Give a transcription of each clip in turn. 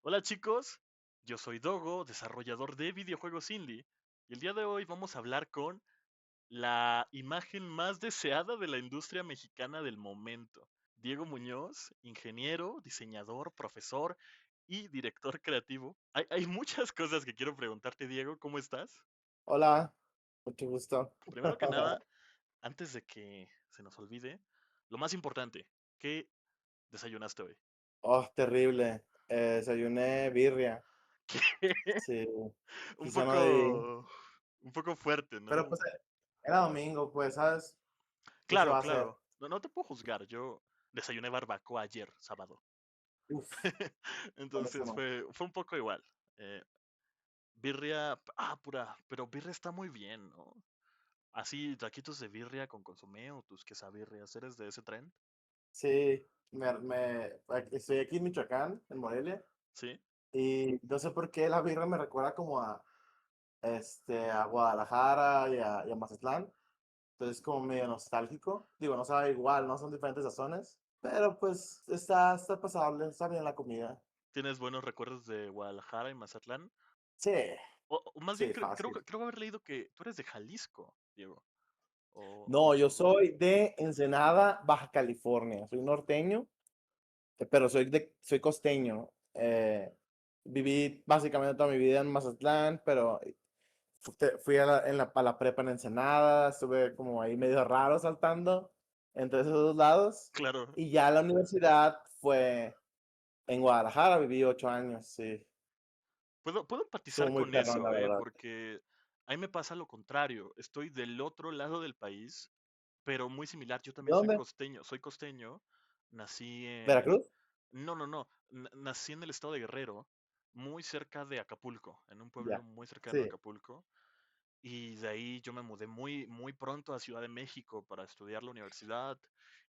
Hola chicos, yo soy Dogo, desarrollador de videojuegos indie, y el día de hoy vamos a hablar con la imagen más deseada de la industria mexicana del momento. Diego Muñoz, ingeniero, diseñador, profesor y director creativo. Hay muchas cosas que quiero preguntarte, Diego, ¿cómo estás? Hola, mucho gusto. Primero que nada, antes de que se nos olvide, lo más importante, ¿qué desayunaste hoy? Oh, terrible. Desayuné birria. Sí, Un quizá no debí. un poco fuerte, Pero ¿no? pues era domingo, pues, ¿sabes? ¿Qué se Claro, va a hacer? claro. No te puedo juzgar. Yo desayuné barbacoa ayer, sábado. Uf, Entonces buenísimo. fue un poco igual. Eh, birria, pura, pero birria está muy bien, ¿no? Así, taquitos de birria con consomé o tus quesabirrias. ¿Eres de ese tren? Sí, estoy aquí en Michoacán, en Morelia, Sí. y no sé por qué la birria me recuerda como a Guadalajara y a Mazatlán. Entonces, como medio nostálgico. Digo, no sabe igual, no son diferentes sazones, pero pues está pasable, está bien la comida. ¿Tienes buenos recuerdos de Guadalajara y Mazatlán? Sí, O más bien, sí, fácil. creo haber leído que tú eres de Jalisco, Diego. O No, me yo equivoco. soy de Ensenada, Baja California. Soy norteño, pero soy costeño. Viví básicamente toda mi vida en Mazatlán, pero fui a la prepa en Ensenada, estuve como ahí medio raro saltando entre esos dos lados. Claro. Y ya la universidad fue en Guadalajara, viví 8 años, sí. Puedo Estuvo empatizar muy con perrón, la eso, verdad. porque a mí me pasa lo contrario. Estoy del otro lado del país, pero muy similar. Yo ¿De también soy dónde? costeño. Soy costeño. Nací en... ¿Veracruz? No, no. Nací en el estado de Guerrero, muy cerca de Acapulco, en un pueblo Ya. muy cercano a Sí. Acapulco. Y de ahí yo me mudé muy pronto a Ciudad de México para estudiar la universidad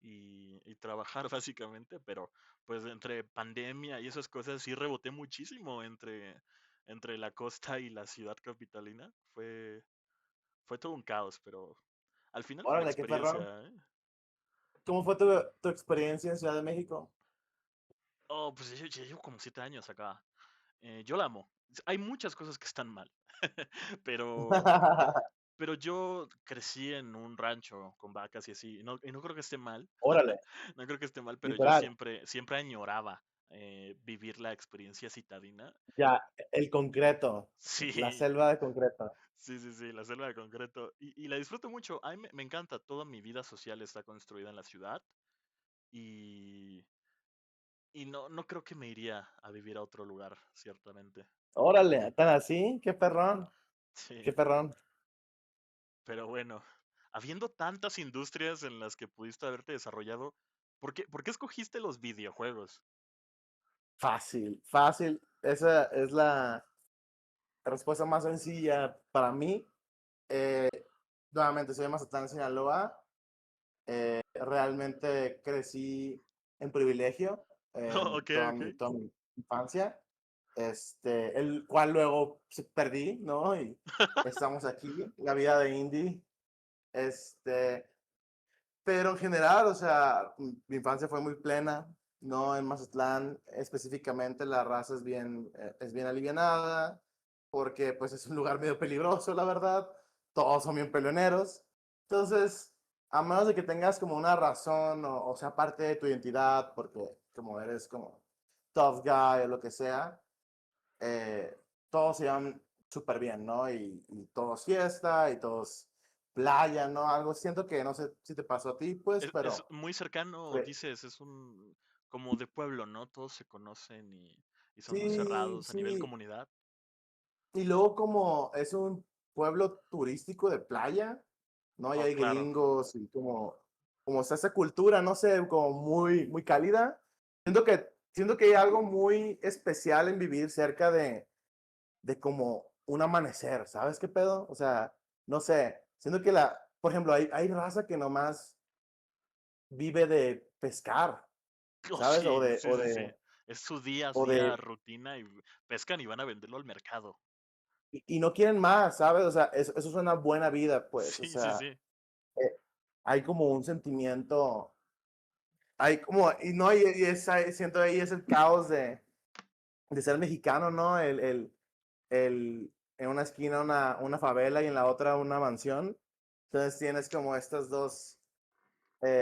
y trabajar básicamente, pero pues entre pandemia y esas cosas sí reboté muchísimo entre la costa y la ciudad capitalina. Fue todo un caos, pero al final fue una Órale, qué perrón. experiencia, ¿eh? ¿Cómo fue tu experiencia en Ciudad de México? Oh, pues yo llevo como 7 años acá. Yo la amo. Hay muchas cosas que están mal, pero Pero yo crecí en un rancho con vacas y así, y no creo que esté mal, Órale, no creo que esté mal, pero yo literal. siempre añoraba vivir la experiencia citadina. Ya, el concreto, la Sí, selva de concreto. sí, la selva de concreto. Y la disfruto mucho. A mí me encanta, toda mi vida social está construida en la ciudad y, y no creo que me iría a vivir a otro lugar, ciertamente. Órale, tan así, qué perrón, Sí, qué perrón. pero bueno, habiendo tantas industrias en las que pudiste haberte desarrollado, por qué escogiste los videojuegos? Fácil, fácil. Esa es la respuesta más sencilla para mí. Eh, Nuevamente, soy de Mazatlán, Sinaloa. Realmente crecí en privilegio en Ok, toda ok. mi infancia, el cual luego perdí, ¿no? Y estamos aquí, la vida de indie, este, pero en general, o sea, mi infancia fue muy plena, ¿no? En Mazatlán, específicamente, la raza es bien alivianada, porque pues es un lugar medio peligroso, la verdad. Todos son bien peleoneros. Entonces, a menos de que tengas como una razón o sea parte de tu identidad, porque como eres como tough guy o lo que sea, eh, todos se llevan súper bien, ¿no? Y todos fiesta y todos playa, ¿no? Algo siento que no sé si te pasó a ti, pues, Es pero muy cercano, fue- dices, es un como de pueblo, ¿no? Todos se conocen y son muy sí, cerrados a nivel sí. comunidad. Y luego como es un pueblo turístico de playa, ¿no? Y Oh, hay claro. gringos y como está esa cultura, no sé, como muy cálida. Siento que hay algo muy especial en vivir cerca de como un amanecer, ¿sabes qué pedo? O sea, no sé, siento que por ejemplo, hay raza que nomás vive de pescar, Oh, ¿sabes? O sí, de, sí, o sí, sí. de, Es su día a o día, de, rutina y pescan y van a venderlo al mercado. y no quieren más, ¿sabes? O sea, eso es una buena vida, pues, o Sí, sí, sea, sí. eh, hay como un sentimiento, hay como, y no, y siento ahí es el caos de ser mexicano, ¿no? En una esquina una favela y en la otra una mansión. Entonces tienes como estas dos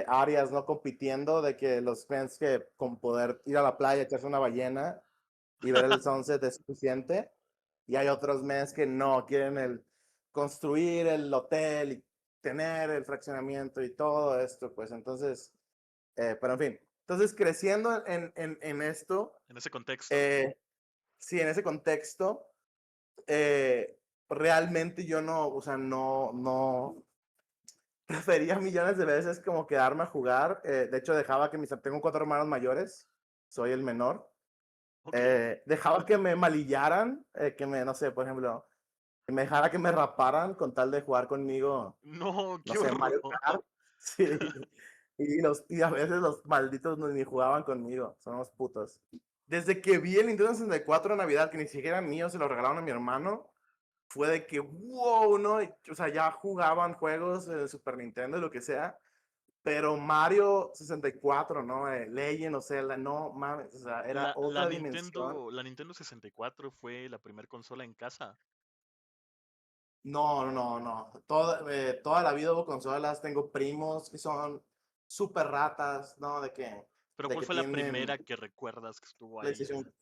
áreas, ¿no? Compitiendo de que los fans que con poder ir a la playa, echarse una ballena y ver el sunset es suficiente. Y hay otros mes que no, quieren construir el hotel y tener el fraccionamiento y todo esto, pues entonces, pero en fin. Entonces, creciendo en esto, En ese contexto. eh, sí, en ese contexto, eh, realmente yo no, o sea, no, prefería millones de veces como quedarme a jugar. De hecho, dejaba que tengo 4 hermanos mayores, soy el menor. Ok. Dejaba que me malillaran, no sé, por ejemplo, que me dejara que me raparan con tal de jugar conmigo, No, no qué sé, horror. Mario Kart. Sí. Y a veces los malditos ni jugaban conmigo, son unos putos. Desde que vi el Nintendo 64 en Navidad, que ni siquiera era mío, se lo regalaron a mi hermano, fue de que, wow, ¿no? O sea, ya jugaban juegos de Super Nintendo y lo que sea, pero Mario 64, ¿no? Legend, o sea, no mames, o sea, era La otra dimensión. Nintendo, la Nintendo 64 fue la primera consola en casa. No, no, no. Toda la vida hubo consolas, tengo primos que son súper ratas, ¿no? Pero De ¿cuál que fue la tienen primera que recuerdas que estuvo ahí? PlayStation.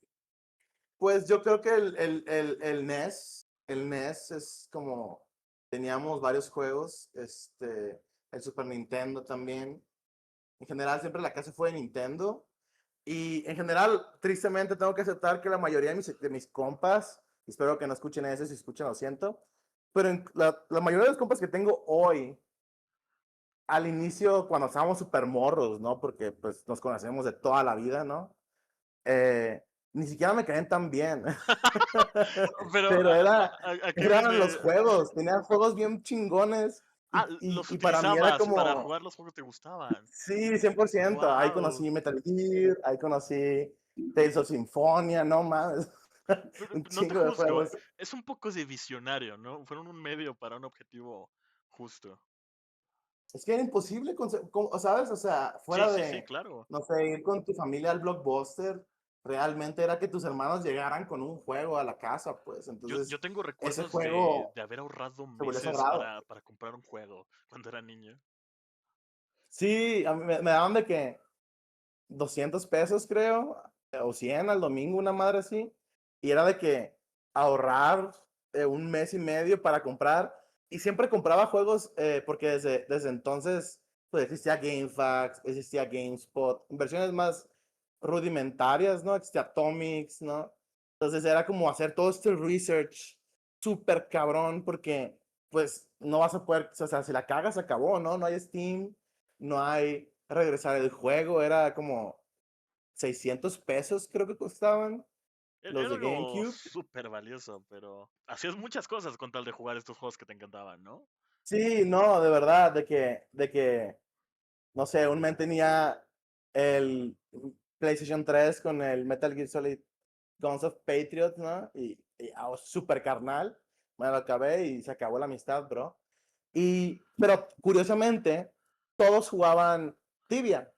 Pues yo creo que el NES es como, teníamos varios juegos, el Super Nintendo también. En general, siempre la casa fue de Nintendo. Y en general, tristemente, tengo que aceptar que la mayoría de mis compas, espero que no escuchen eso, si escuchan, lo siento, pero la mayoría de los compas que tengo hoy, al inicio, cuando estábamos súper morros, ¿no? Porque pues nos conocemos de toda la vida, ¿no? Ni siquiera me caen tan bien. Pero, Pero ¿a qué eran los viene? juegos, tenían juegos bien chingones. Ah, Y, los y para mí era utilizabas para como, jugar los juegos que te gustaban. sí, 100%. Ahí Wow. conocí Metal Gear, ahí conocí Tales of Symphonia, no mames. Pero Un no te chingo de juzgo, juegos. es un poco de visionario, ¿no? Fueron un medio para un objetivo justo. Es que era imposible, ¿sabes? O sea, Sí, fuera sí, sí, de, claro. no sé, ir con tu familia al Blockbuster, realmente era que tus hermanos llegaran con un juego a la casa, pues. Yo Entonces, tengo ese recuerdos juego de haber ahorrado se volvió meses sagrado. para comprar un juego cuando era niño. Sí, a mí me daban de que 200 pesos, creo, o 100 al domingo, una madre así. Y era de que ahorrar un mes y medio para comprar. Y siempre compraba juegos porque desde entonces pues existía GameFAQs, existía GameSpot, versiones más rudimentarias, ¿no? Existía Atomics, ¿no? Entonces era como hacer todo este research súper cabrón porque pues no vas a poder, o sea, si la cagas, se acabó, ¿no? No hay Steam, no hay regresar el juego, era como 600 pesos creo que costaban los Era de algo GameCube. súper valioso, pero hacías muchas cosas con tal de jugar estos juegos que te encantaban, ¿no? Sí, no, de verdad, no sé, un men tenía el PlayStation 3 con el Metal Gear Solid Guns of Patriots, ¿no? Super carnal, me lo acabé y se acabó la amistad, bro. Pero curiosamente, todos jugaban Tibia,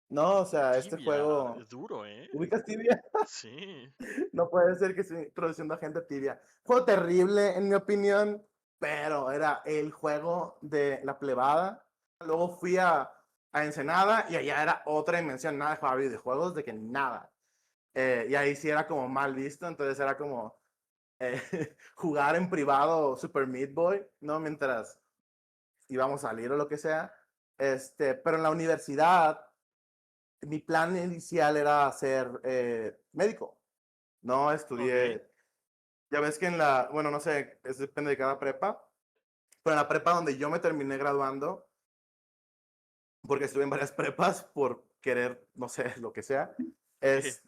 ¿no? O sea, este Tibia, juego, es duro, ¿eh? ¿ubicas Tibia? Sí. No puede ser que esté introduciendo a gente tibia. Juego terrible, en mi opinión, pero era el juego de la plebada. Luego fui a Ensenada y allá era otra dimensión, nada de jugar videojuegos, de que nada. Y ahí sí era como mal visto, entonces era como eh, jugar en privado Super Meat Boy, ¿no? Mientras íbamos a salir o lo que sea. Pero en la universidad, mi plan inicial era ser médico. No Ok. estudié. Ya ves que bueno, no sé, depende de cada prepa, pero en la prepa donde yo me terminé graduando, porque estuve en varias prepas por querer, no sé, lo que sea, Sí.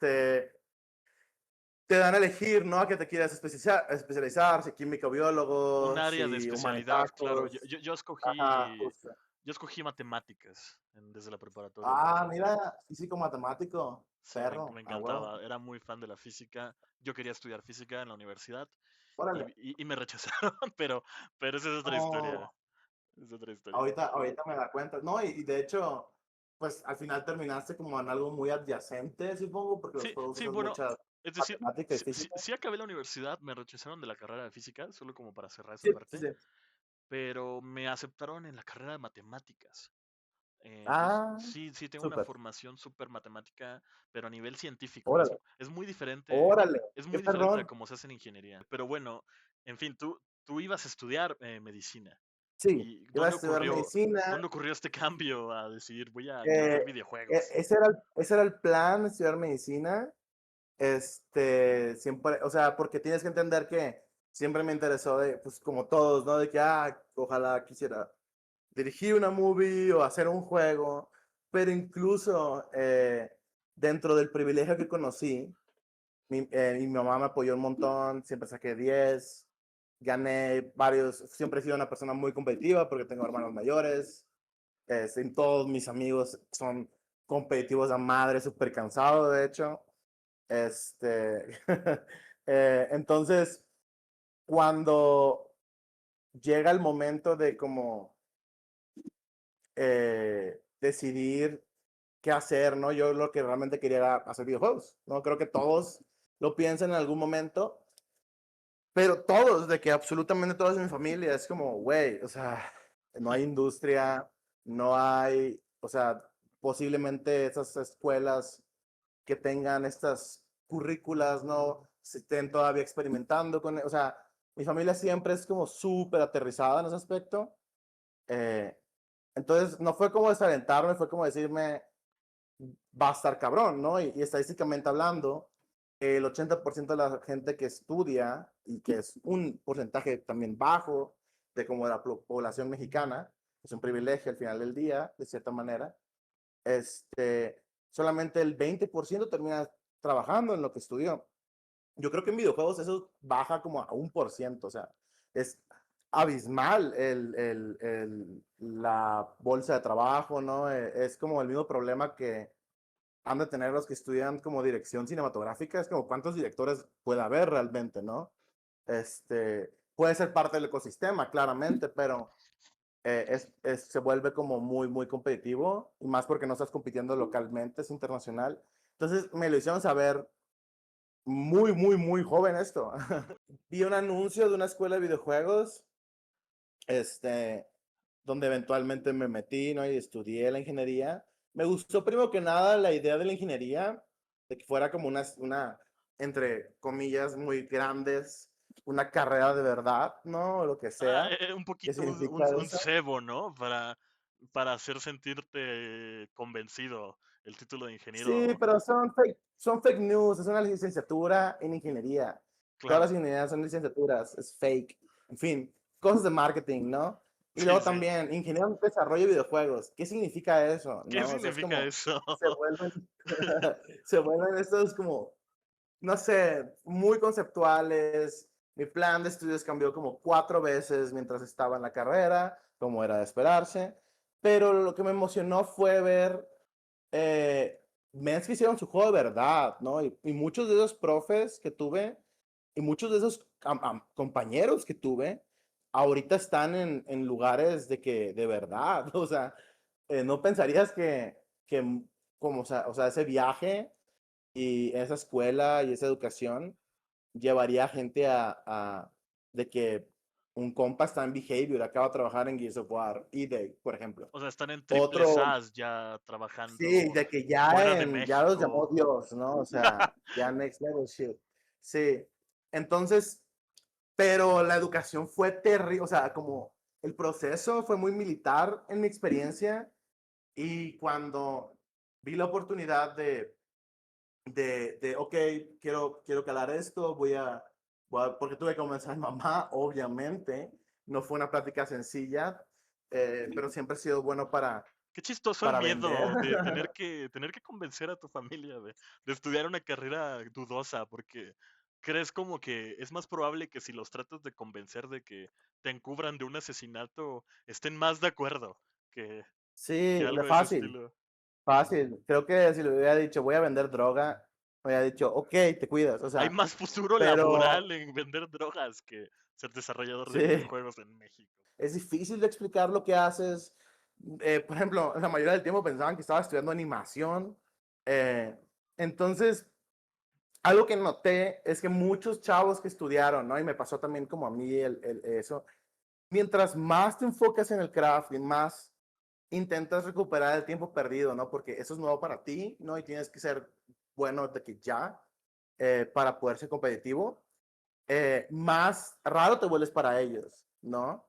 te dan a elegir, ¿no? A qué te quieres especializar, si químico, Un biólogo, área de si especialidad, claro. humanitarios. Ajá, justo. Yo escogí matemáticas desde la preparatoria. Ah, mira, físico matemático, Sí, me perro, a huevo. encantaba. Era muy fan de la física. Yo quería estudiar física en la universidad Órale. y me rechazaron, pero esa es otra historia. No, Es otra historia. ahorita me da cuenta. No, y de hecho, pues al final terminaste como en algo muy adyacente, supongo, porque los Sí, juegos sí, usan bueno, muchas. Es decir, matemática y física. sí acabé la universidad, me rechazaron de la carrera de física, solo como para cerrar esa Sí, sí, parte, sí. pero me aceptaron en la carrera de matemáticas. Entonces, Ah, sí tengo una súper. formación súper matemática, pero a nivel científico. Órale, Es muy diferente, órale, es qué muy diferente a perrón. cómo se hace en ingeniería. Pero bueno, en fin, tú ibas a estudiar medicina. Sí, ¿Y iba a estudiar medicina. dónde ocurrió este cambio a decidir voy a hacer eh, videojuegos? ese era el plan, estudiar medicina. Siempre, o sea, porque tienes que entender que siempre me interesó de, pues como todos, ¿no? De que, ojalá quisiera dirigir una movie o hacer un juego, pero incluso dentro del privilegio que conocí, mi mamá me apoyó un montón, siempre saqué 10, gané varios, siempre he sido una persona muy competitiva porque tengo hermanos mayores, todos mis amigos son competitivos a madre, súper cansado de hecho. Este, entonces, cuando llega el momento de como decidir qué hacer, ¿no? Yo lo que realmente quería era hacer videojuegos, ¿no? Creo que todos lo piensan en algún momento, pero todos, de que absolutamente todos en mi familia, es como, güey, o sea, no hay industria, no hay, o sea, posiblemente esas escuelas que tengan estas currículas, ¿no? Se estén todavía experimentando con, o sea, mi familia siempre es como súper aterrizada en ese aspecto. Eh, entonces, no fue como desalentarme, fue como decirme, va a estar cabrón, ¿no? Y estadísticamente hablando, el 80% de la gente que estudia, y que es un porcentaje también bajo de como la población mexicana, es un privilegio al final del día, de cierta manera, solamente el 20% termina trabajando en lo que estudió. Yo creo que en videojuegos eso baja como a 1%, o sea, es abismal la bolsa de trabajo, ¿no? Es como el mismo problema que han de tener los que estudian como dirección cinematográfica, es como cuántos directores puede haber realmente, ¿no? Puede ser parte del ecosistema, claramente, pero se vuelve como muy, muy competitivo, y más porque no estás compitiendo localmente, es internacional. Entonces me lo hicieron saber muy, muy, muy joven esto. Vi un anuncio de una escuela de videojuegos, este, donde eventualmente me metí, ¿no? Y estudié la ingeniería. Me gustó primero que nada la idea de la ingeniería, de que fuera como entre comillas, muy grandes, una carrera de verdad, ¿no? O lo que sea. Un ¿Qué poquito significa un eso? cebo, ¿no? Para hacer sentirte convencido el título de Sí, ingeniero. pero son fake news, es una licenciatura en ingeniería. Todas las Claro, ingenierías son licenciaturas, es fake. En fin, cosas de marketing, ¿no? Y sí, luego sí. también, ingeniero en desarrollo de videojuegos. ¿Qué significa eso? ¿Qué ¿No? O sea, es significa como, eso? se vuelven, se vuelven estos como, no sé, muy conceptuales. Mi plan de estudios cambió como 4 veces mientras estaba en la carrera, como era de esperarse. Pero lo que me emocionó fue ver eh, mens que hicieron su juego de verdad, ¿no? Y muchos de esos profes que tuve y muchos de esos compañeros que tuve, ahorita están en lugares de verdad, o sea, no pensarías que como, o sea, ese viaje y esa escuela y esa educación llevaría gente de que un compa está en Behavior, acaba de trabajar en Gears of War, E-Day, por ejemplo. O sea, están en triple Otro, SAS ya sí, trabajando de que fuera de ya los llamó México. Dios, ¿no? O sea, ya next level shit. Sí. Entonces, pero la educación fue terrible, o sea, como el proceso fue muy militar en mi experiencia, y cuando vi la oportunidad ok, quiero calar esto, porque tuve que convencer a mi mamá, obviamente, no fue una práctica sencilla, pero siempre he sido bueno Qué chistoso el para vender. miedo de tener que convencer a tu familia de estudiar una carrera dudosa, porque crees como que es más probable que si los tratas de convencer de que te encubran de un asesinato, estén más de acuerdo que Sí, algo de ese fácil, estilo. fácil. Creo que si le hubiera dicho, voy a vender droga, me hubiera dicho, ok, te cuidas, o Hay sea, más futuro pero laboral en vender drogas que ser desarrollador de sí, videojuegos en México. es difícil de explicar lo que haces. Por ejemplo, la mayoría del tiempo pensaban que estaba estudiando animación. Eh, entonces, algo que noté es que muchos chavos que estudiaron, ¿no? Y me pasó también como a mí eso, mientras más te enfocas en el craft y más intentas recuperar el tiempo perdido, ¿no? Porque eso es nuevo para ti, ¿no? Y tienes que ser bueno de que ya para poder ser competitivo, más raro te vuelves para ellos, ¿no?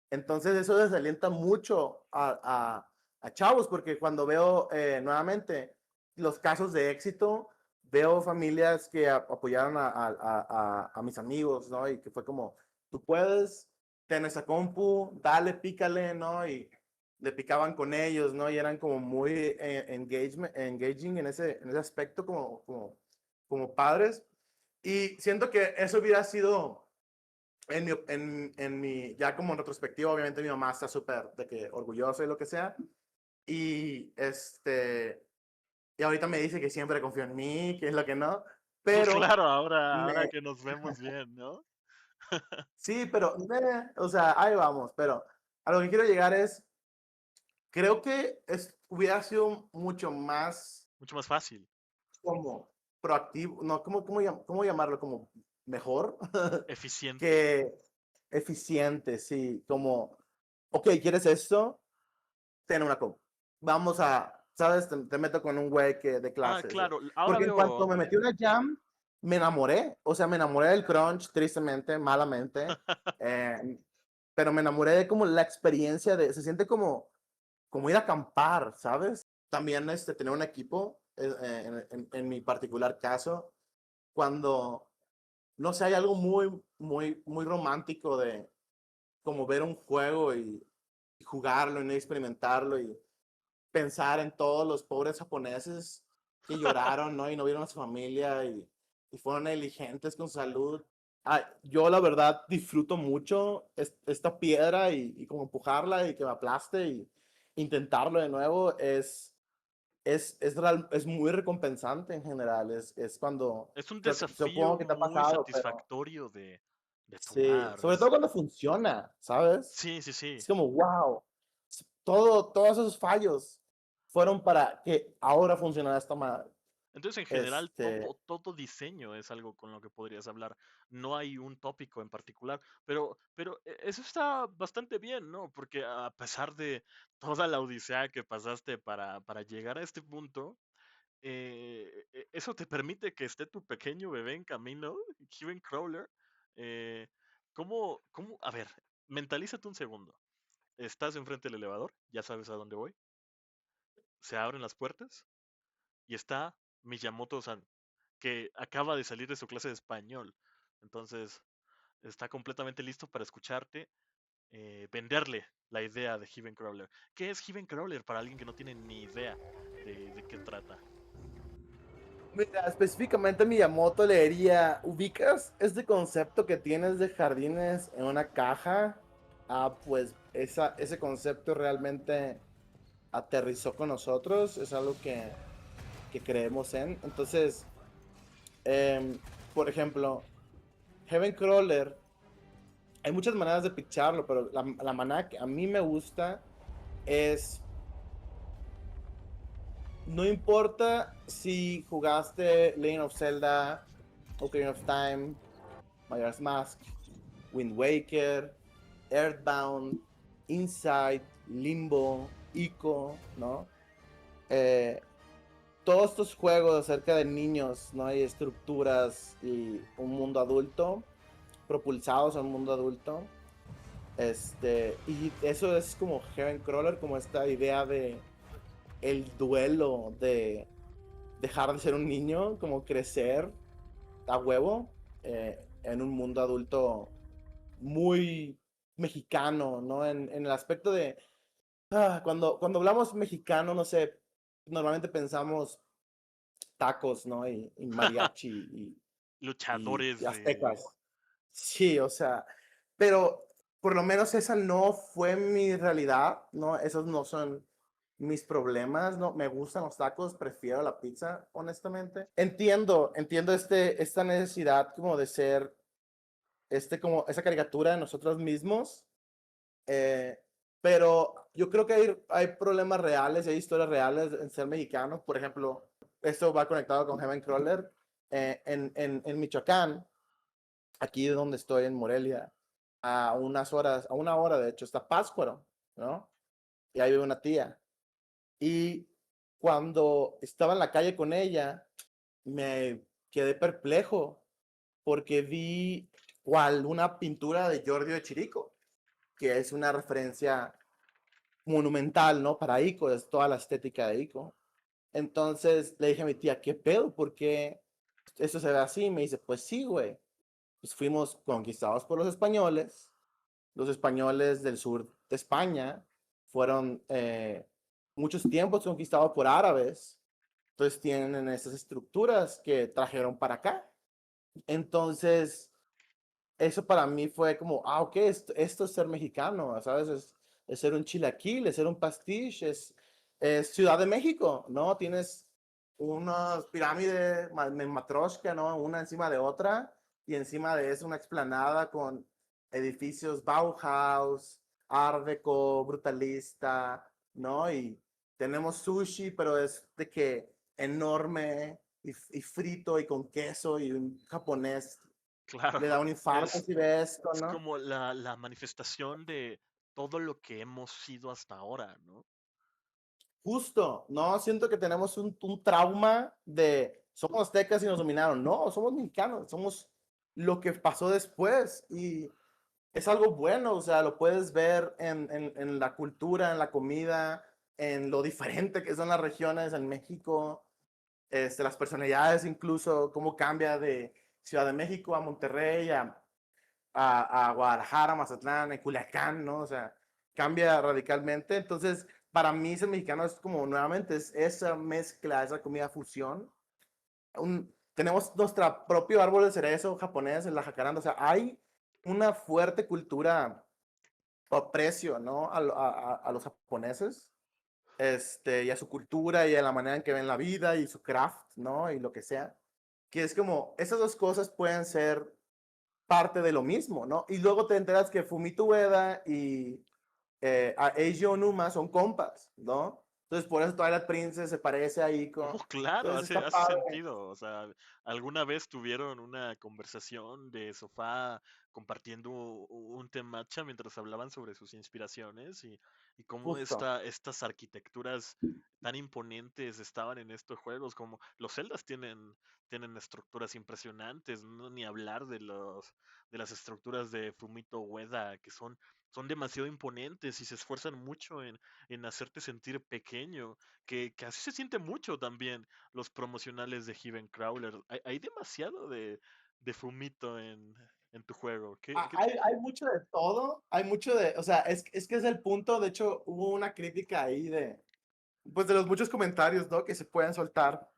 Entonces eso desalienta mucho a chavos, porque cuando veo nuevamente los casos de éxito, veo familias que apoyaron a mis amigos, ¿no? Y que fue como, tú puedes, ten esa compu, dale, pícale, ¿no? Y le picaban con ellos, ¿no? Y eran como muy engaging en ese aspecto como padres. Y siento que eso hubiera sido ya como en retrospectiva, obviamente mi mamá está súper de que orgullosa y lo que sea. Y y ahorita me dice que siempre confío en mí, que es lo que no. Pues Pero claro, ahora me, que nos vemos bien, ¿no? sí, pero, o sea, ahí vamos. Pero a lo que quiero llegar es, creo que hubiera sido mucho más Mucho más fácil, como proactivo, no, cómo llamarlo? Como mejor eficiente. que eficiente, sí, como, ok, ¿quieres esto? Ten una compu. Vamos a, ¿sabes? Te meto con un güey de Ah, clases. claro, ahora Porque en cuanto veo me metí una jam, me enamoré. O sea, me enamoré del crunch, tristemente, malamente. eh, pero me enamoré de como la experiencia se siente como ir a acampar, ¿sabes? También tener un equipo, en mi particular caso, cuando, no sé, hay algo muy romántico de como ver un juego y jugarlo y no experimentarlo y pensar en todos los pobres japoneses que lloraron, ¿no? Y no vieron a su familia y fueron negligentes con su salud. Yo la verdad disfruto mucho esta piedra y como empujarla y que me aplaste y intentarlo de nuevo es muy recompensante en general. Es cuando, es un supongo desafío que te ha muy pasado, pero satisfactorio de sí, tomar. sobre todo cuando funciona, ¿sabes? Sí, sí, Es sí. como, wow, todos esos fallos fueron para que ahora funcionara esta madre. Entonces, en general, Este, todo diseño es algo con lo que podrías hablar. No hay un tópico en particular, pero eso está bastante bien, ¿no? Porque a pesar de toda la odisea que pasaste para llegar a este punto, eso te permite que esté tu pequeño bebé en camino, Steven Crawler. eh, a ver, mentalízate un segundo. Estás enfrente del elevador, ya sabes a dónde voy. Se abren las puertas y está Miyamoto-san, que acaba de salir de su clase de español. Entonces, está completamente listo para escucharte, venderle la idea de Heaven Crawler. ¿Qué es Heaven Crawler para alguien que no tiene ni idea de qué trata? mira, específicamente Miyamoto le diría, ¿ubicas este concepto que tienes de jardines en una caja? Pues ese concepto realmente aterrizó con nosotros, es algo que creemos en. Entonces, em, por ejemplo, Heaven Crawler, hay muchas maneras de pitcharlo, pero la manera que a mí me gusta es, no importa si jugaste Legend of Zelda, Ocarina of Time, Majora's Mask, Wind Waker, Earthbound, Inside, Limbo, Ico, ¿no? Eh, todos estos juegos acerca de niños, ¿no? Hay estructuras y un mundo adulto, propulsados a un mundo adulto. Y eso es como Heaven Crawler, como esta idea de el duelo de dejar de ser un niño, como crecer a huevo en un mundo adulto muy mexicano, ¿no? En el aspecto de, cuando hablamos mexicano, no sé, normalmente pensamos tacos, ¿no? Y mariachi y Luchadores aztecas. Sí, o sea, pero por lo menos esa no fue mi realidad, ¿no? Esos no son mis problemas, ¿no? Me gustan los tacos, prefiero la pizza, honestamente. Entiendo esta necesidad como de ser, como esa caricatura de nosotros mismos, eh, pero yo creo que hay problemas reales, hay historias reales en ser mexicano. Por ejemplo, esto va conectado con Heaven Crawler. en Michoacán, aquí donde estoy en Morelia, a unas horas, a una hora de hecho, está Pátzcuaro, ¿no? Y ahí vive una tía. Y cuando estaba en la calle con ella, me quedé perplejo porque vi cual una pintura de Giorgio de Chirico, que es una referencia monumental, ¿no? Para Ico, es toda la estética de Ico. Entonces le dije a mi tía, ¿qué pedo? ¿Por qué esto se ve así? Me dice, pues sí, güey. Pues fuimos conquistados por los españoles del sur de España fueron muchos tiempos conquistados por árabes, entonces tienen esas estructuras que trajeron para acá. Entonces, eso para mí fue como, ah, ok, esto es ser mexicano, ¿sabes? Es ser un chilaquil, es ser un pastiche, es Ciudad de México, ¿no? Tienes unas pirámides en matrosca, ¿no? Una encima de otra, y encima de eso una explanada con edificios Bauhaus, Art Deco, brutalista, ¿no? Y tenemos sushi, pero es de que enorme y frito y con queso y un japonés Claro, le da un infarto es, si ve esto, es ¿no? como la manifestación de todo lo que hemos sido hasta ahora, ¿no? Justo, ¿no? Siento que tenemos un trauma de somos aztecas y nos dominaron. No, somos mexicanos, somos lo que pasó después y es algo bueno, o sea, lo puedes ver en la cultura, en la comida, en lo diferente que son las regiones en México, las personalidades incluso, cómo cambia de Ciudad de México a Monterrey, a Guadalajara, Mazatlán, Culiacán, ¿no? O sea, cambia radicalmente. Entonces, para mí ser mexicano es como nuevamente es esa mezcla, esa comida fusión. Tenemos nuestro propio árbol de cerezo japonés, en la jacaranda. O sea, hay una fuerte cultura o aprecio, ¿no? A los japoneses, y a su cultura y a la manera en que ven la vida y su craft, ¿no? Y lo que sea. Que es como, esas dos cosas pueden ser parte de lo mismo, ¿no? Y luego te enteras que Fumito Ueda y Eiji Onuma son compas, ¿no? Entonces por eso Twilight Princess se parece a Oh, Ico. claro, Entonces está hace padre. sentido. O sea, alguna vez tuvieron una conversación de sofá compartiendo un temacha mientras hablaban sobre sus inspiraciones y cómo Justo. estas arquitecturas tan imponentes estaban en estos juegos, como los Zeldas tienen estructuras impresionantes, no ni hablar de las estructuras de Fumito Ueda, que son demasiado imponentes y se esfuerzan mucho en hacerte sentir pequeño que así se siente mucho también los promocionales de Heaven Crawler. Hay demasiado de Fumito en tu juego. Hay mucho de todo, hay mucho de, o sea, es que es el punto, de hecho hubo una crítica ahí pues de los muchos comentarios, ¿no? Que se pueden soltar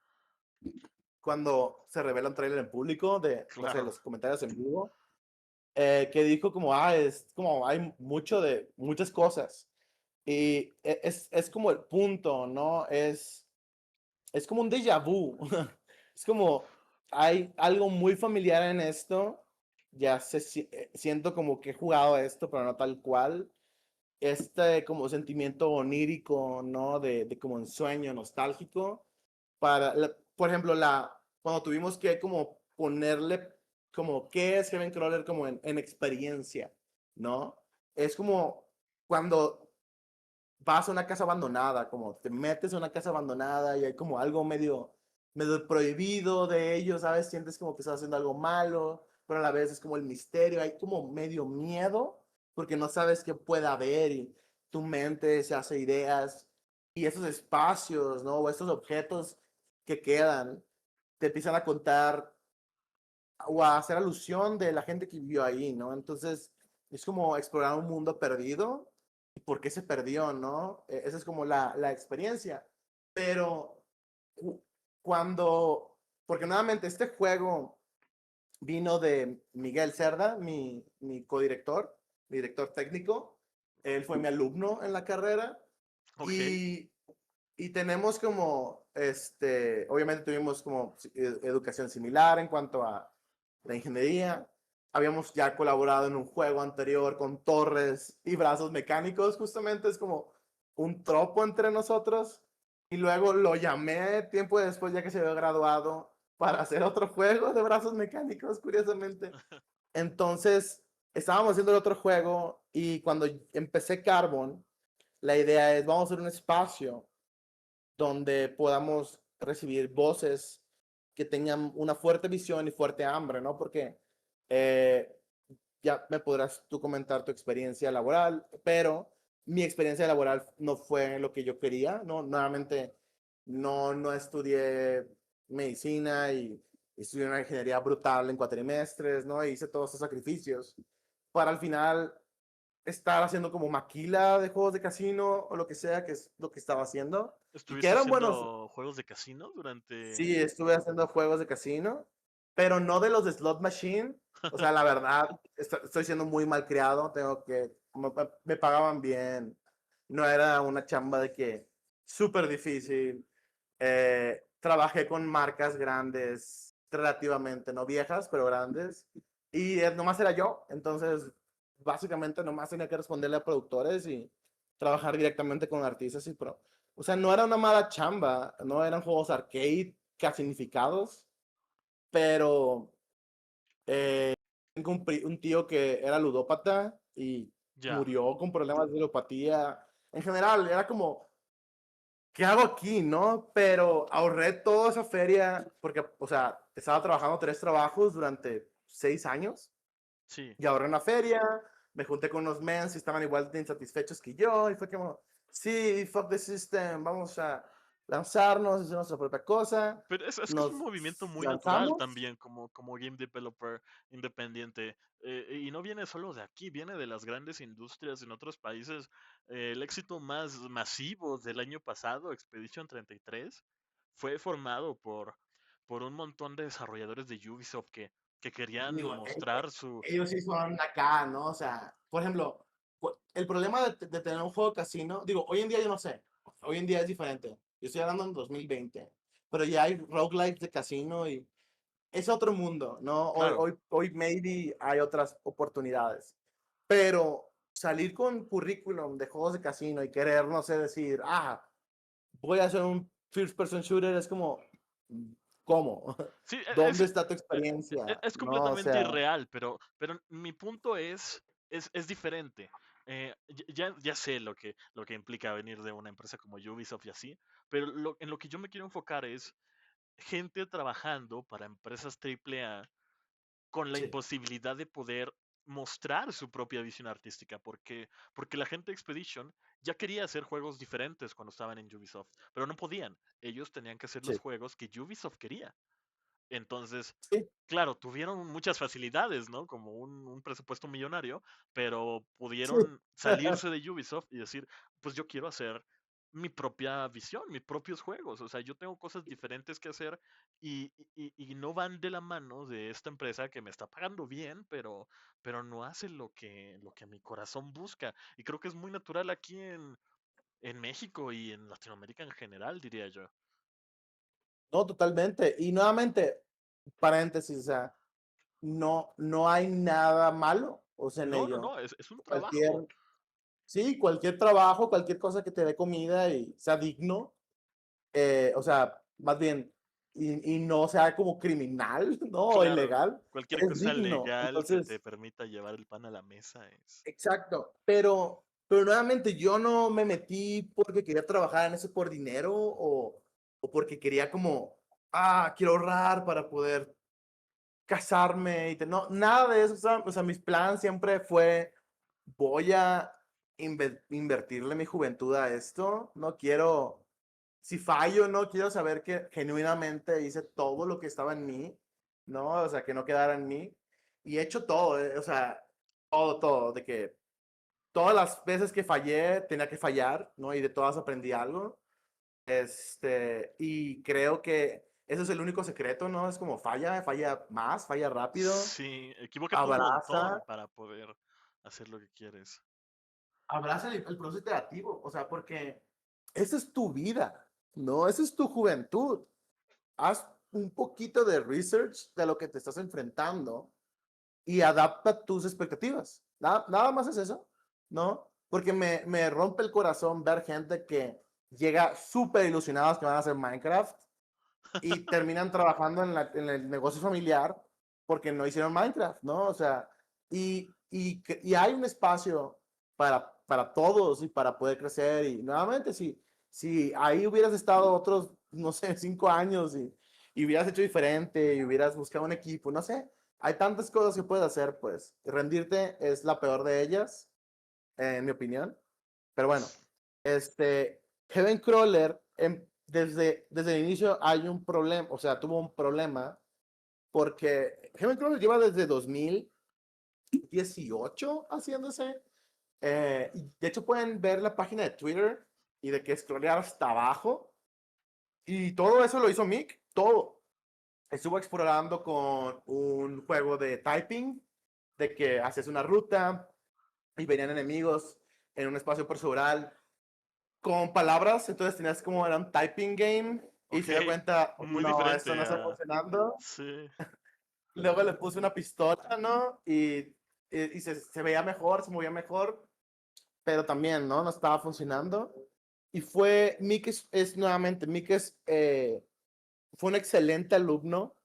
cuando se revela un trailer en público, de, no sé, Claro. los comentarios en vivo, que dijo como, es como, hay mucho de muchas cosas. Y es como el punto, ¿no? Es como un déjà vu. Es como, hay algo muy familiar en esto. Ya siento como que he jugado a esto, pero no tal cual. Este como sentimiento onírico, ¿no? De como un sueño nostálgico. Por ejemplo, cuando tuvimos que como ponerle como qué es Heaven Crawler como en experiencia, ¿no? Es como cuando vas a una casa abandonada, como te metes a una casa abandonada y hay como algo medio prohibido de ellos, ¿sabes? Sientes como que estás haciendo algo malo, pero a la vez es como el misterio, hay como medio miedo porque no sabes qué puede haber y tu mente se hace ideas y esos espacios, ¿no? O estos objetos que quedan, te empiezan a contar o a hacer alusión de la gente que vivió ahí, ¿no? Entonces es como explorar un mundo perdido y por qué se perdió, ¿no? Esa es como la experiencia. Pero cuando, porque nuevamente este juego vino de Miguel Cerda, mi codirector, mi director técnico. Él fue mi alumno en la carrera Ok. y, y tenemos como, obviamente tuvimos como educación similar en cuanto a la ingeniería. Habíamos ya colaborado en un juego anterior con torres y brazos mecánicos, justamente es como un tropo entre nosotros. Y luego lo llamé tiempo después, ya que se había graduado, para hacer otro juego de brazos mecánicos, curiosamente. Entonces, estábamos haciendo el otro juego y cuando empecé Carbon, la idea es, vamos a hacer un espacio donde podamos recibir voces que tengan una fuerte visión y fuerte hambre, ¿no? Porque eh, ya me podrás tú comentar tu experiencia laboral, pero mi experiencia laboral no fue lo que yo quería, ¿no? Nuevamente, no estudié medicina y estudié una ingeniería brutal en cuatrimestres, ¿no? E hice todos esos sacrificios para al final estar haciendo como maquila de juegos de casino o lo que sea, que es lo que estaba haciendo. Y que ¿Estuviste eran buenos. haciendo juegos de casino durante...? Sí, estuve haciendo juegos de casino, pero no de los de slot machine. O sea, la verdad, estoy siendo muy mal criado. Tengo que, me pagaban bien. No era una chamba de que súper difícil. Trabajé con marcas grandes, relativamente, no viejas, pero grandes. Y nomás era yo. Entonces, básicamente, nomás tenía que responderle a productores y trabajar directamente con artistas y pro. O sea, no era una mala chamba, no eran juegos arcade significados, pero tengo un tío que era ludópata y Ya, murió con problemas de ludopatía. En general, era como, ¿qué hago aquí, no? Pero ahorré toda esa feria porque, o sea, estaba trabajando 3 trabajos durante 6 años sí. y ahorré una feria, me junté con unos mens y estaban igual de insatisfechos que yo y fue como, sí, fuck the system, vamos a lanzarnos, hacer nuestra propia cosa. Pero es que es un Nos movimiento muy natural lanzamos. también como game developer independiente. Y no viene solo de aquí, viene de las grandes industrias en otros países. El éxito más masivo del año pasado, Expedition 33, fue formado por un montón de desarrolladores de Ubisoft que querían Digo, mostrar su... ellos sí son acá, ¿no? O sea, por ejemplo, el problema de tener un juego casino, digo, hoy en día yo no sé, hoy en día es diferente. Yo estoy hablando en 2020, pero ya hay roguelikes de casino y es otro mundo, ¿no? Claro, Hoy maybe hay otras oportunidades, pero salir con currículum de juegos de casino y querer, no sé, decir, voy a hacer un first person shooter, es como, ¿cómo? sí, ¿Dónde está tu experiencia? es No, o completamente sea, irreal, pero mi punto es diferente. Ya sé lo que implica venir de una empresa como Ubisoft y así, pero en lo que yo me quiero enfocar es gente trabajando para empresas AAA con la sí, imposibilidad de poder mostrar su propia visión artística, porque la gente de Expedition ya quería hacer juegos diferentes cuando estaban en Ubisoft, pero no podían. Ellos tenían que hacer los sí, juegos que Ubisoft quería. Entonces, sí, claro, tuvieron muchas facilidades, ¿no? Como un presupuesto millonario, pero sí. pudieron salirse de Ubisoft y decir, pues yo quiero hacer mi propia visión, mis propios juegos. O sea, yo tengo cosas diferentes que hacer y no van de la mano de esta empresa que me está pagando bien, pero no hace lo que mi corazón busca. Y creo que es muy natural aquí en México y en Latinoamérica en general, diría yo. No, totalmente. Y nuevamente, paréntesis, o sea, no hay nada malo, o sea, en No, no, ello. no, es un trabajo. Cualquier, sí, cualquier trabajo, cualquier cosa que te dé comida y sea digno, o sea, más bien, y no sea como criminal, ¿no? O Claro, ilegal, cualquier es cosa digno. legal que te Entonces, permita llevar el pan a la mesa es... exacto. Pero nuevamente, yo no me metí porque quería trabajar en eso por dinero o porque quería como, quiero ahorrar para poder casarme y no, nada de eso. O sea, mis planes siempre fue, voy a invertirle mi juventud a esto. No quiero, si fallo, no quiero saber que genuinamente hice todo lo que estaba en mí, ¿no? O sea, que no quedara en mí. Y he hecho todo, o sea, todo, de que todas las veces que fallé, tenía que fallar, ¿no? Y de todas aprendí algo. Y creo que ese es el único secreto, ¿no? Es como falla más, falla rápido, Sí, equivócate un montón abraza, para poder hacer lo que quieres. abraza el proceso creativo, o sea, porque esa es tu vida, ¿no? Esa es tu juventud. Haz un poquito de research de lo que te estás enfrentando y adapta tus expectativas. Nada más es eso, ¿no? Porque me rompe el corazón ver gente que llega súper ilusionados que van a hacer Minecraft y terminan trabajando en el negocio familiar porque no hicieron Minecraft, ¿no? O sea, y hay un espacio para todos y para poder crecer. Y nuevamente, si ahí hubieras estado otros, no sé, 5 años y hubieras hecho diferente y hubieras buscado un equipo, no sé, hay tantas cosas que puedes hacer, pues rendirte es la peor de ellas, en mi opinión. Pero bueno, Heaven Crawler, desde el inicio hay un problema, o sea, tuvo un problema porque Heaven Crawler lleva desde 2018 haciéndose. Y de hecho pueden ver la página de Twitter y de que scrollear hasta abajo. Y todo eso lo hizo Mick, todo. Estuvo explorando con un juego de typing, de que haces una ruta y venían enemigos en un espacio procedural con palabras, entonces tenías como era un typing game y Ok, se dio cuenta, muy no, esto no diferente está a... funcionando. Sí, Luego le puse una pistola, ¿no? Y se veía mejor, se movía mejor, pero también, ¿no? No estaba funcionando. Y Mick nuevamente, Mick fue un excelente alumno,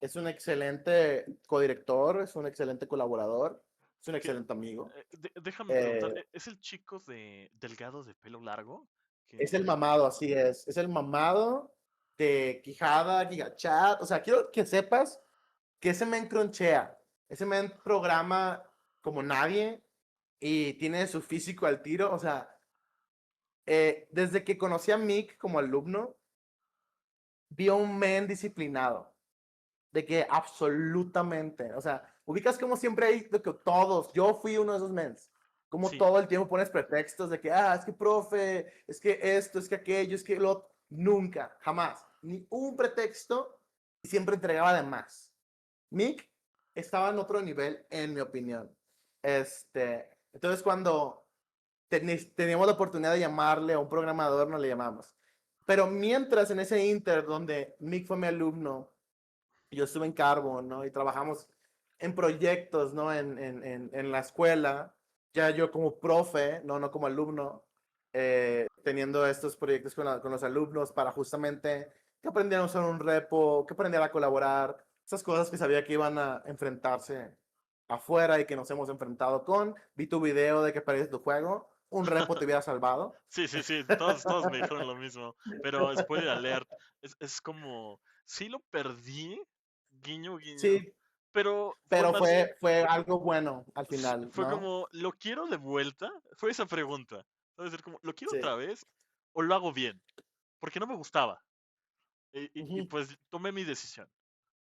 es un excelente codirector, es un excelente colaborador, es un que, excelente amigo. déjame preguntar, Eh, ¿es el chico de delgado de pelo largo? Es el Que... mamado, así es. Es el mamado de Quijada, Gigachat. O sea, quiero que sepas que ese men cronchea. Ese men programa como nadie y tiene su físico al tiro. O sea, desde que conocí a Mick como alumno, vi a un men disciplinado. De que absolutamente. O sea, ubicas como siempre hay de que todos. Yo fui uno de esos mens. Como Sí, todo el tiempo pones pretextos de que, es que profe, es que esto, es que aquello, es que lo otro. Nunca, jamás. Ni un pretexto y siempre entregaba de más. Mick estaba en otro nivel, en mi opinión. Entonces cuando teníamos la oportunidad de llamarle a un programador, no le llamamos. Pero mientras en ese inter donde Mick fue mi alumno, yo estuve en Carbon, ¿no? Y trabajamos en proyectos, ¿no? En la escuela, ya yo como profe, no como alumno, teniendo estos proyectos con los alumnos para justamente que aprendieran a usar un repo, que aprendieran a colaborar, esas cosas que sabía que iban a enfrentarse afuera y que nos hemos enfrentado con. Vi tu video de que perdiste tu juego, un repo te hubiera salvado. sí, sí, sí, todos me dijeron lo mismo, pero spoiler alert, es como, sí lo perdí, guiño, guiño, Sí, pero fue pero más bien, fue algo bueno al final, fue ¿no? como, ¿lo quiero de vuelta? Fue esa pregunta, debe ser como, ¿lo quiero Sí. otra vez o lo hago bien? Porque no me gustaba, y Ujú. pues tomé mi decisión,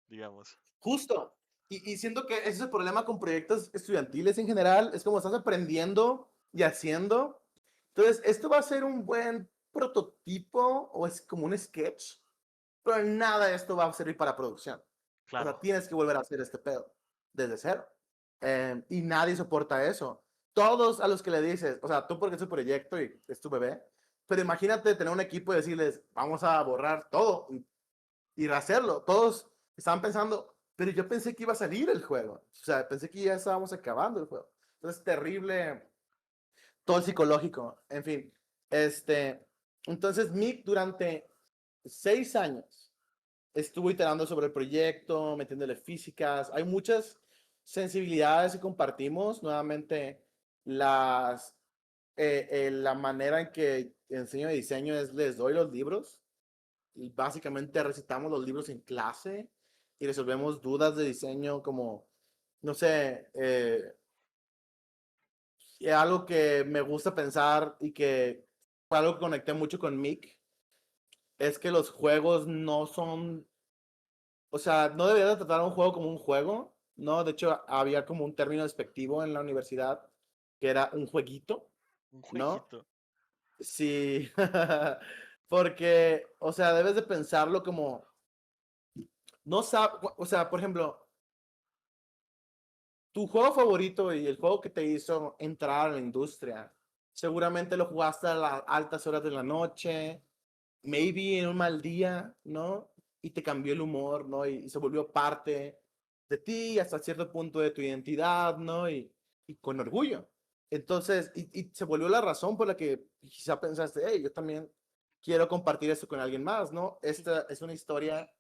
digamos. Justo. Y siento que ese es el problema con proyectos estudiantiles en general. Es como estás aprendiendo y haciendo. Entonces, esto va a ser un buen prototipo o es como un sketch, pero nada de esto va a servir para producción. O sea, Claro, tienes que volver a hacer este pedo desde cero. Y nadie soporta eso. Todos a los que le dices, o sea, tú porque es tu proyecto y es tu bebé, pero imagínate tener un equipo y decirles, vamos a borrar todo y hacerlo. Todos estaban pensando, pero yo pensé que iba a salir el juego. O sea, pensé que ya estábamos acabando el juego. Entonces, terrible, todo el psicológico. En fin, entonces Mick durante 6 años estuvo iterando sobre el proyecto, metiéndole físicas. Hay muchas sensibilidades que compartimos. Nuevamente, la manera en que enseño diseño es les doy los libros y básicamente recitamos los libros en clase y resolvemos dudas de diseño como, no sé, algo que me gusta pensar y que fue algo que conecté mucho con Mick, es que los juegos no son, o sea, no debería tratar un juego como un juego, ¿no? De hecho, había como un término despectivo en la universidad que era un jueguito, un ¿no? jueguito. Sí, porque, o sea, debes de pensarlo como, no sabes, o sea, por ejemplo, tu juego favorito y el juego que te hizo entrar a la industria, seguramente lo jugaste a las altas horas de la noche, maybe en un mal día, ¿no? Y te cambió el humor, ¿no? Y se volvió parte de ti hasta cierto punto de tu identidad, ¿no? Y con orgullo. Entonces, y se volvió la razón por la que quizá pensaste, hey, yo también quiero compartir esto con alguien más, ¿no? Esta es una historia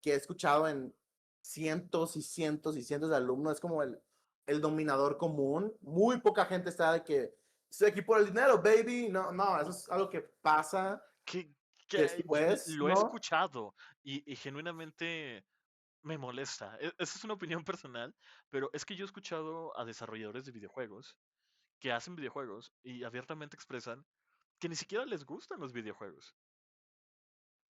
que he escuchado en cientos y cientos y cientos de alumnos. Es como el dominador común. Muy poca gente está de que estoy aquí por el dinero, baby. No, no, eso es algo que pasa Que, después, lo he ¿no? escuchado y genuinamente me molesta. Esa es una opinión personal, pero es que yo he escuchado a desarrolladores de videojuegos que hacen videojuegos y abiertamente expresan que ni siquiera les gustan los videojuegos.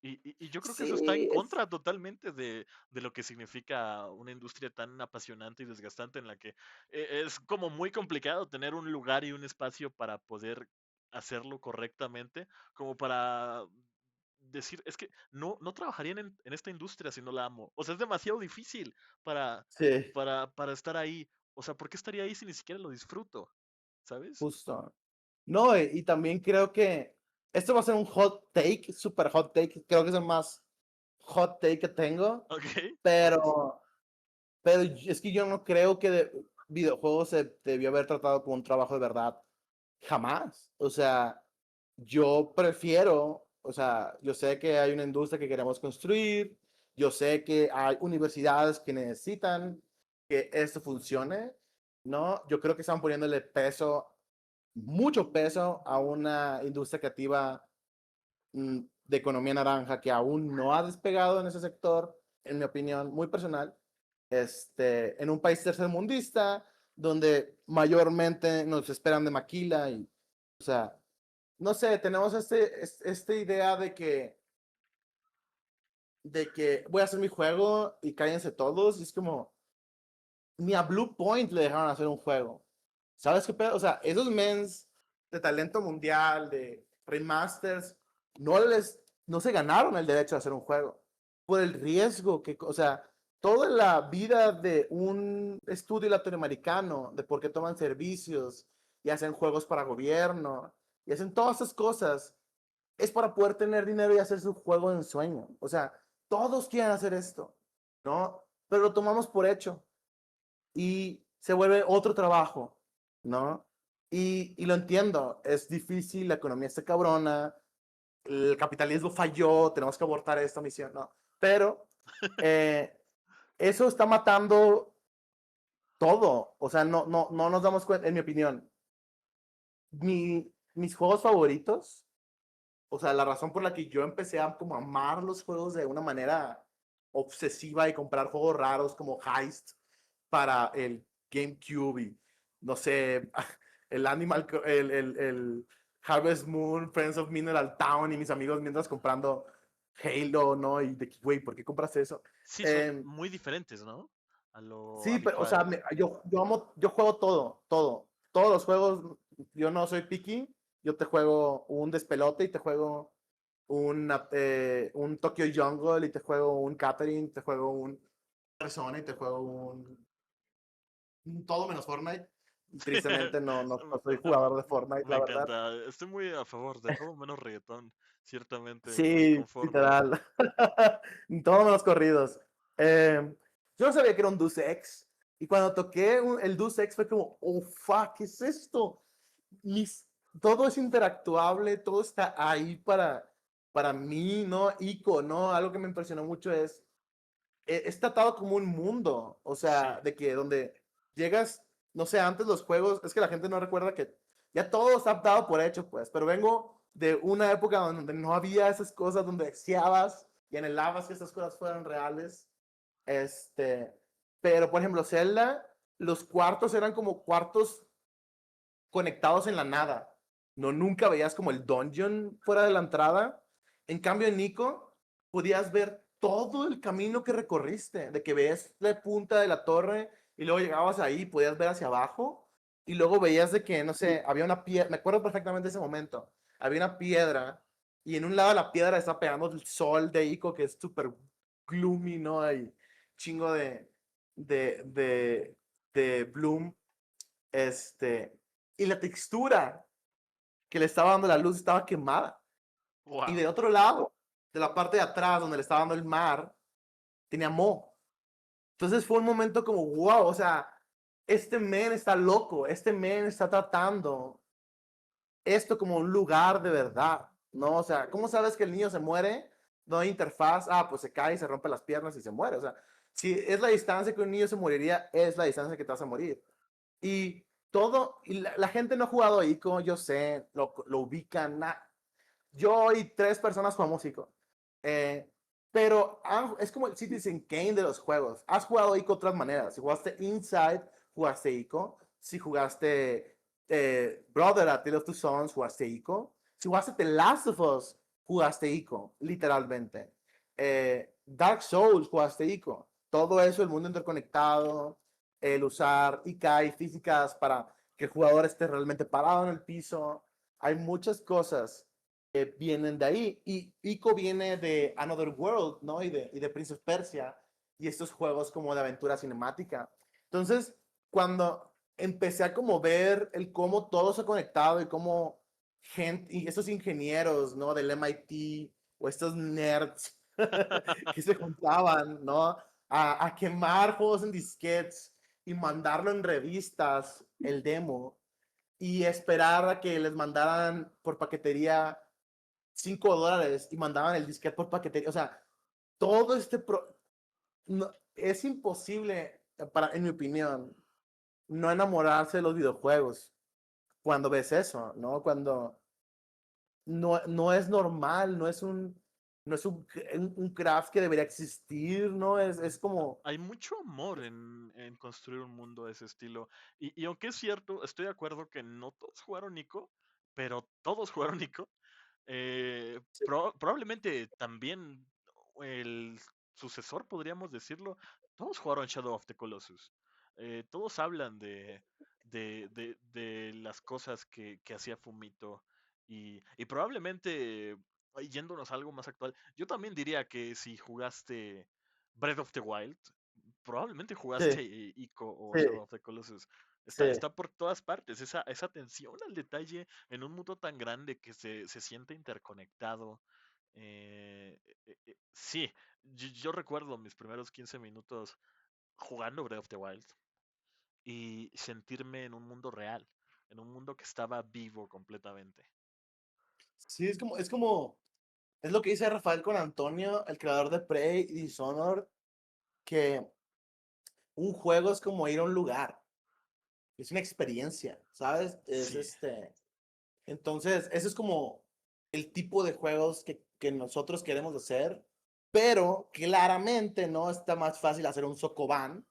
Y yo creo que eso está en Sí, contra totalmente de lo que significa una industria tan apasionante y desgastante en la que es como muy complicado tener un lugar y un espacio para poder hacerlo correctamente, como para decir, es que no trabajaría en esta industria si no la amo. O sea, es demasiado difícil para, sí, para estar ahí. O sea, ¿por qué estaría ahí si ni siquiera lo disfruto? ¿Sabes? justo. No, y también creo que esto va a ser un hot take, super hot take. Creo que es el más hot take que tengo, Ok, vamos. pero, pero es que yo no creo que videojuegos se debió haber tratado como un trabajo de verdad. Jamás. O sea, yo prefiero, o sea, yo sé que hay una industria que queremos construir, yo sé que hay universidades que necesitan que esto funcione, ¿no? Yo creo que están poniéndole peso, mucho peso a una industria creativa de economía naranja que aún no ha despegado en ese sector, en mi opinión muy personal, en un país tercermundista donde mayormente nos esperan de maquila y, o sea, no sé, tenemos esta idea de que voy a hacer mi juego y cállense todos, y es como, ni a Blue Point le dejaron hacer un juego. ¿Sabes qué pedo? O sea, esos mens de talento mundial, de remasters, no se ganaron el derecho a hacer un juego. Por el riesgo que, o sea, toda la vida de un estudio latinoamericano, de por qué toman servicios y hacen juegos para gobierno y hacen todas esas cosas, es para poder tener dinero y hacer su juego en sueño. O sea, todos quieren hacer esto, ¿no? Pero lo tomamos por hecho y se vuelve otro trabajo, ¿no? Y lo entiendo, es difícil, la economía está cabrona, el capitalismo falló, tenemos que abortar esta misión, ¿no? Pero eh, eso está matando todo, o sea, no nos damos cuenta, en mi opinión. Mis juegos favoritos, o sea, la razón por la que yo empecé a como amar los juegos de una manera obsesiva y comprar juegos raros como Heist para el GameCube y no sé, el el Harvest Moon, Friends of Mineral Town y mis amigos mientras comprando Halo, ¿no? Y de que, güey, ¿por qué compras eso? Sí, son Eh, muy diferentes, ¿no? A lo sí, pero, o sea, habitual. yo juego todos los juegos, yo no soy picky, yo te juego un despelote y te juego un Tokyo Jungle y te juego un Catherine, te juego un Persona y te juego un todo menos Fortnite. Tristemente no soy jugador de Fortnite, Me la verdad. encanta. Estoy muy a favor de todo menos reggaetón. Ciertamente, muy Sí, conforme. literal. Todo menos corridos. Yo no sabía que era un Deus Ex. Y cuando toqué el Deus Ex fue como, oh, fuck, ¿qué es esto? Mis, todo es interactuable, todo está ahí para mí, ¿no? Ico, ¿no? Algo que me impresionó mucho es tratado como un mundo, o sea, Sí. de que donde llegas, no sé, antes los juegos, es que la gente no recuerda que ya todo está dado por hecho, pues, pero vengo de una época donde no había esas cosas, donde deseabas y anhelabas que esas cosas fueran reales, este, pero por ejemplo, Zelda, los cuartos eran como cuartos conectados en la nada. No, nunca veías como el dungeon fuera de la entrada. En cambio, en Nico, podías ver todo el camino que recorriste, de que ves la punta de la torre y luego llegabas ahí, podías ver hacia abajo y luego veías de que, no sé, había una piedra, me acuerdo perfectamente de ese momento, había una piedra y en un lado de la piedra está pegando el sol de Ico, que es súper gloomy, ¿no? Hay chingo de, de, de Bloom, y la textura que le estaba dando la luz estaba quemada. Y de Wow. otro lado, de la parte de atrás, donde le estaba dando el mar, tenía moho. Entonces fue un momento como, wow, o sea, este men está loco, este men está tratando esto como un lugar de verdad. ¿no? O sea, ¿cómo sabes que el niño se muere? No hay interfaz, pues se cae, se rompe las piernas y se muere. O sea, si es la distancia que un niño se moriría, es la distancia que te vas a morir. Y todo, y la gente no ha jugado ICO, yo sé, lo ubican. Yo y 3 personas jugamos ICO. Eh, pero es como el Citizen Kane de los juegos. Has jugado ICO de otras maneras. Si jugaste Inside, jugaste ICO. Si jugaste Brother, A Tale of Two Sons, jugaste ICO. Si jugaste The Last of Us, jugaste ICO, literalmente. Dark Souls, jugaste ICO. Todo eso, el mundo interconectado, el usar IK y físicas para que el jugador esté realmente parado en el piso. Hay muchas cosas que vienen de ahí. Y ICO viene de Another World, ¿no? Y de Prince of Persia y estos juegos como de aventura cinemática. Entonces, cuando empecé a como ver el cómo todo se ha conectado y cómo gente, y estos ingenieros, ¿no? Del MIT o estos nerds que se juntaban, ¿no? A quemar juegos en disquetes y mandarlo en revistas, el demo, y esperar a que les mandaran por paquetería $5 y mandaban el disquete por paquetería. O sea, todo no, es imposible, en mi opinión, no enamorarse de los videojuegos cuando ves eso, ¿no? Cuando no es normal, no es un craft que debería existir, ¿no? Es como, Hay mucho amor en construir un mundo de ese estilo. Y aunque es cierto, estoy de acuerdo que no todos jugaron Nico, pero todos jugaron Nico. Probablemente también el sucesor, podríamos decirlo, todos jugaron Shadow of the Colossus. Todos hablan de las cosas que hacía Fumito. Y probablemente, yéndonos a algo más actual, yo también diría que si jugaste Breath of the Wild, probablemente sí, jugaste Ico o sí, Shadow of the Colossus. sí. Está por todas partes, esa atención al detalle en un mundo tan grande que se siente interconectado. Sí, yo recuerdo mis primeros 15 minutos jugando Breath of the Wild y sentirme en un mundo real, en un mundo que estaba vivo completamente. Sí, es lo que dice Rafael con Antonio, el creador de Prey y Dishonored, que un juego es como ir a un lugar, es una experiencia, ¿sabes? Sí, Entonces, ese es como el tipo de juegos que nosotros queremos hacer, pero claramente no está más fácil hacer un Sokoban,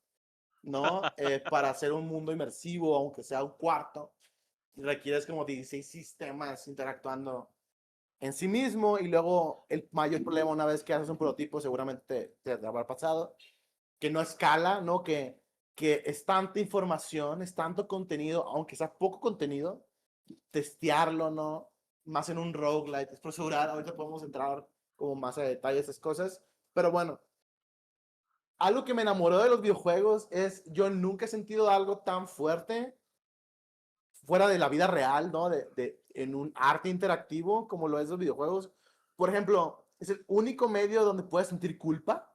¿no? Para hacer un mundo inmersivo, aunque sea un cuarto, requieres como 16 sistemas interactuando en sí mismo y luego el mayor problema una vez que haces un prototipo seguramente te habrá pasado, que no escala, ¿no? Que es tanta información, es tanto contenido, aunque sea poco contenido, testearlo, ¿no? Más en un roguelite, es procedural, ahorita podemos entrar como más a detalle esas cosas, pero bueno, algo que me enamoró de los videojuegos es yo nunca he sentido algo tan fuerte fuera de la vida real, ¿no? En un arte interactivo como lo es los videojuegos. Por ejemplo, es el único medio donde puedes sentir culpa,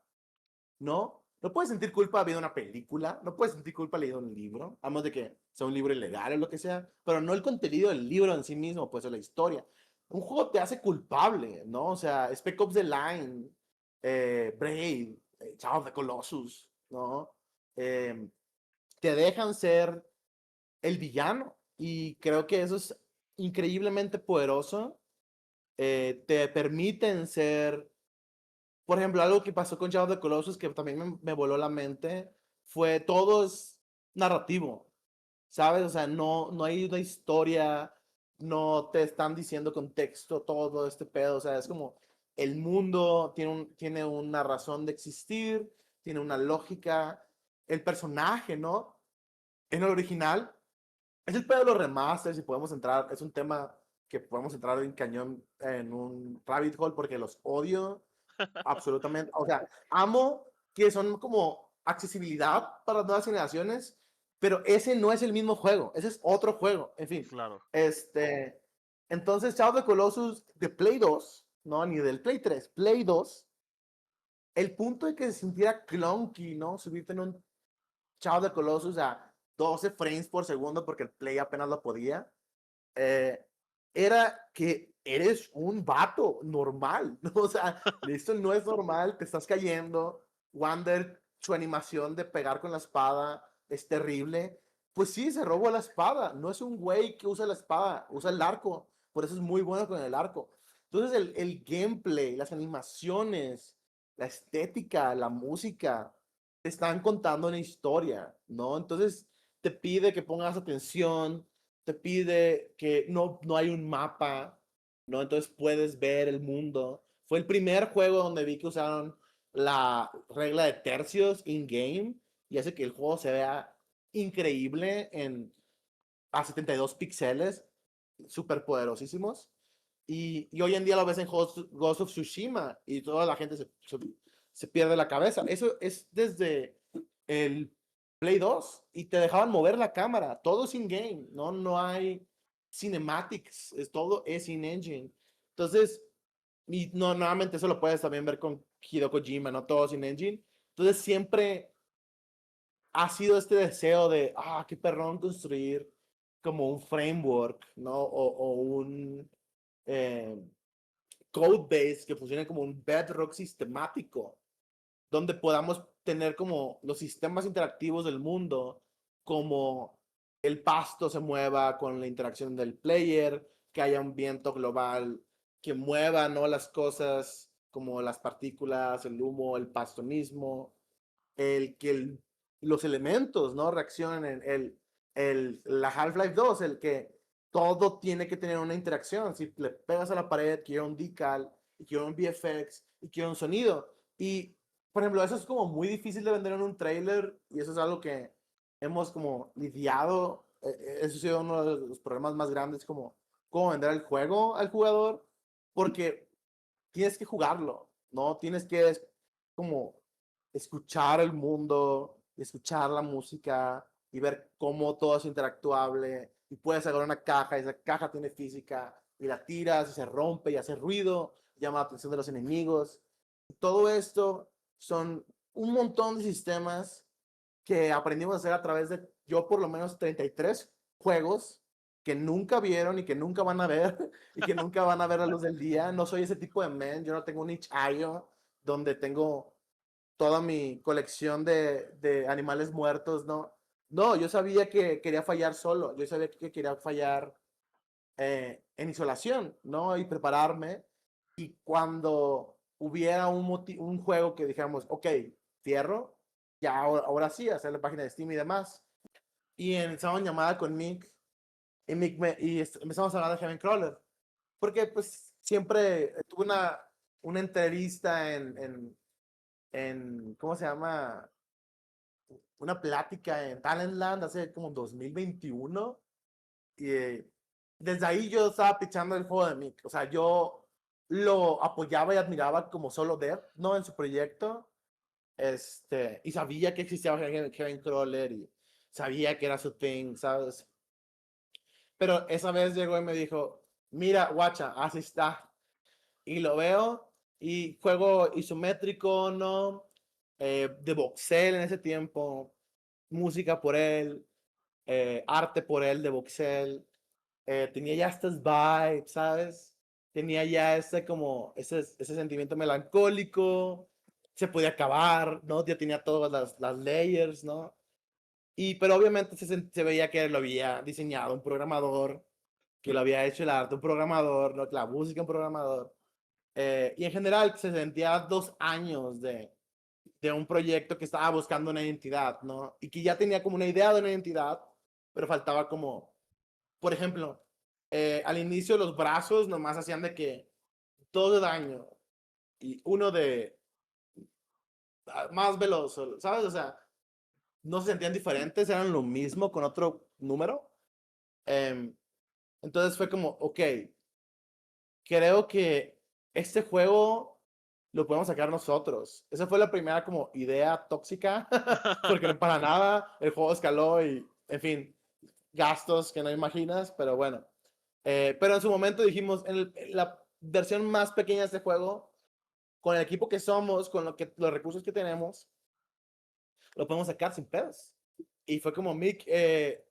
¿no? No puedes sentir culpa viendo una película, no puedes sentir culpa leyendo un libro, a menos de que sea un libro ilegal o lo que sea, pero no el contenido del libro en sí mismo, pues, o la historia. Un juego te hace culpable, ¿no? O sea, Spec Ops The Line, Brave, Shadow of the Colossus, ¿no? Eh, Te dejan ser el villano y creo que eso es increíblemente poderoso. Te permiten ser, por ejemplo, algo que pasó con Shadow of the Colossus que también me voló la mente, fue todo es narrativo, ¿sabes? O sea, no hay una historia, no te están diciendo contexto, todo este pedo, o sea, es como el mundo tiene una razón de existir, tiene una lógica, el personaje, ¿no? En el original, es el pedo de los remasters y podemos entrar, es un tema que podemos entrar en cañón en un rabbit hole porque los odio absolutamente. O sea, amo que son como accesibilidad para las nuevas generaciones, pero ese no es el mismo juego, ese es otro juego. En fin, claro. este, entonces Shadow of the Colossus de Play 2, no, ni del Play 3, Play 2, el punto de que se sintiera clunky, ¿no? Subirte en un Shadow of the Colossus a 12 frames por segundo porque el Play apenas lo podía. era que eres un vato normal, ¿no? O sea, esto no es normal, te estás cayendo. Wander, su animación de pegar con la espada es terrible. Pues sí, se robó la espada. No es un güey que usa la espada, usa el arco. Por eso es muy bueno con el arco. Entonces, el gameplay, las animaciones, la estética, la música, te están contando una historia, ¿no? Entonces, te pide que pongas atención, te pide que no hay un mapa, ¿no? Entonces puedes ver el mundo. Fue el primer juego donde vi que usaron la regla de tercios in-game y hace que el juego se vea increíble a 72 píxeles, súper poderosísimos. Y hoy en día lo ves en Ghost of Tsushima y toda la gente se pierde la cabeza. Eso es desde el Play 2 y te dejaban mover la cámara, todo es in-game, no hay cinematics, todo es in-engine. Entonces, y no, nuevamente eso lo puedes también ver con Hideo Kojima, no todo es in-engine. Entonces siempre ha sido este deseo de, qué perrón construir como un framework, ¿no? O un eh, code base que funcione como un bedrock sistemático donde podamos tener como los sistemas interactivos del mundo, como el pasto se mueva con la interacción del player, que haya un viento global que mueva, ¿no? Las cosas como las partículas, el humo, el pasto mismo, los elementos, ¿no? Reaccionen, la Half-Life 2, el que todo tiene que tener una interacción. Si le pegas a la pared, quiero un decal, y quiero un VFX, y quiero un sonido. Y por ejemplo, eso es como muy difícil de vender en un trailer y eso es algo que hemos como lidiado. Eso ha sido uno de los problemas más grandes, como cómo vender el juego al jugador, porque tienes que jugarlo, ¿no? Tienes que como escuchar el mundo, escuchar la música y ver cómo todo es interactuable y puedes agarrar una caja y esa caja tiene física y la tiras y se rompe y hace ruido, llama la atención de los enemigos. Todo esto son un montón de sistemas que aprendimos a hacer a través de, yo por lo menos 33 juegos que nunca vieron y que nunca van a ver y que nunca van a ver a luz del día. No soy ese tipo de man, yo no tengo un itch.io donde tengo toda mi colección de animales muertos, ¿no? No, yo sabía que quería fallar solo, yo sabía que quería fallar en isolación, ¿no? Y prepararme. Y cuando hubiera un juego que dijéramos, ok, cierro, ya ahora sí, hacer la página de Steam y demás. Y empezamos llamada con Mick y, empezamos a hablar de Heaven Crawler. Porque pues siempre tuve una entrevista ¿cómo se llama? Una plática en Talentland hace como 2021 y desde ahí yo estaba pichando el juego de Mick. O sea, yo lo apoyaba y admiraba como solo dev, ¿no? En su proyecto. Y sabía que existía Kevin Crawler y sabía que era su thing, ¿sabes? Pero esa vez llegó y me dijo, mira, guacha, así está. Y lo veo y juego isométrico, ¿no? De voxel en ese tiempo, música por él, arte por él de voxel. Tenía ya estas vibes, ¿sabes? Tenía ya ese sentimiento melancólico, se podía acabar, ¿no? Ya tenía todas las layers, ¿no? Pero obviamente se veía que lo había diseñado un programador, que lo había hecho el arte un programador, ¿no? La música un programador. Y en general se sentía 2 años de un proyecto que estaba buscando una identidad, ¿no? Y que ya tenía como una idea de una identidad, pero faltaba como, por ejemplo, al inicio los brazos nomás hacían de que 2 de daño y uno de más veloz, ¿sabes? O sea, no se sentían diferentes, eran lo mismo con otro número. Em, entonces fue como, ok, creo que este juego lo podemos sacar nosotros. Esa fue la primera como idea tóxica, porque no para nada, el juego escaló y, en fin, gastos que no imaginas, pero bueno. Pero en su momento dijimos, en la versión más pequeña de este juego, con el equipo que somos, con los recursos que tenemos, lo podemos sacar sin pedos. Y fue como, Mick,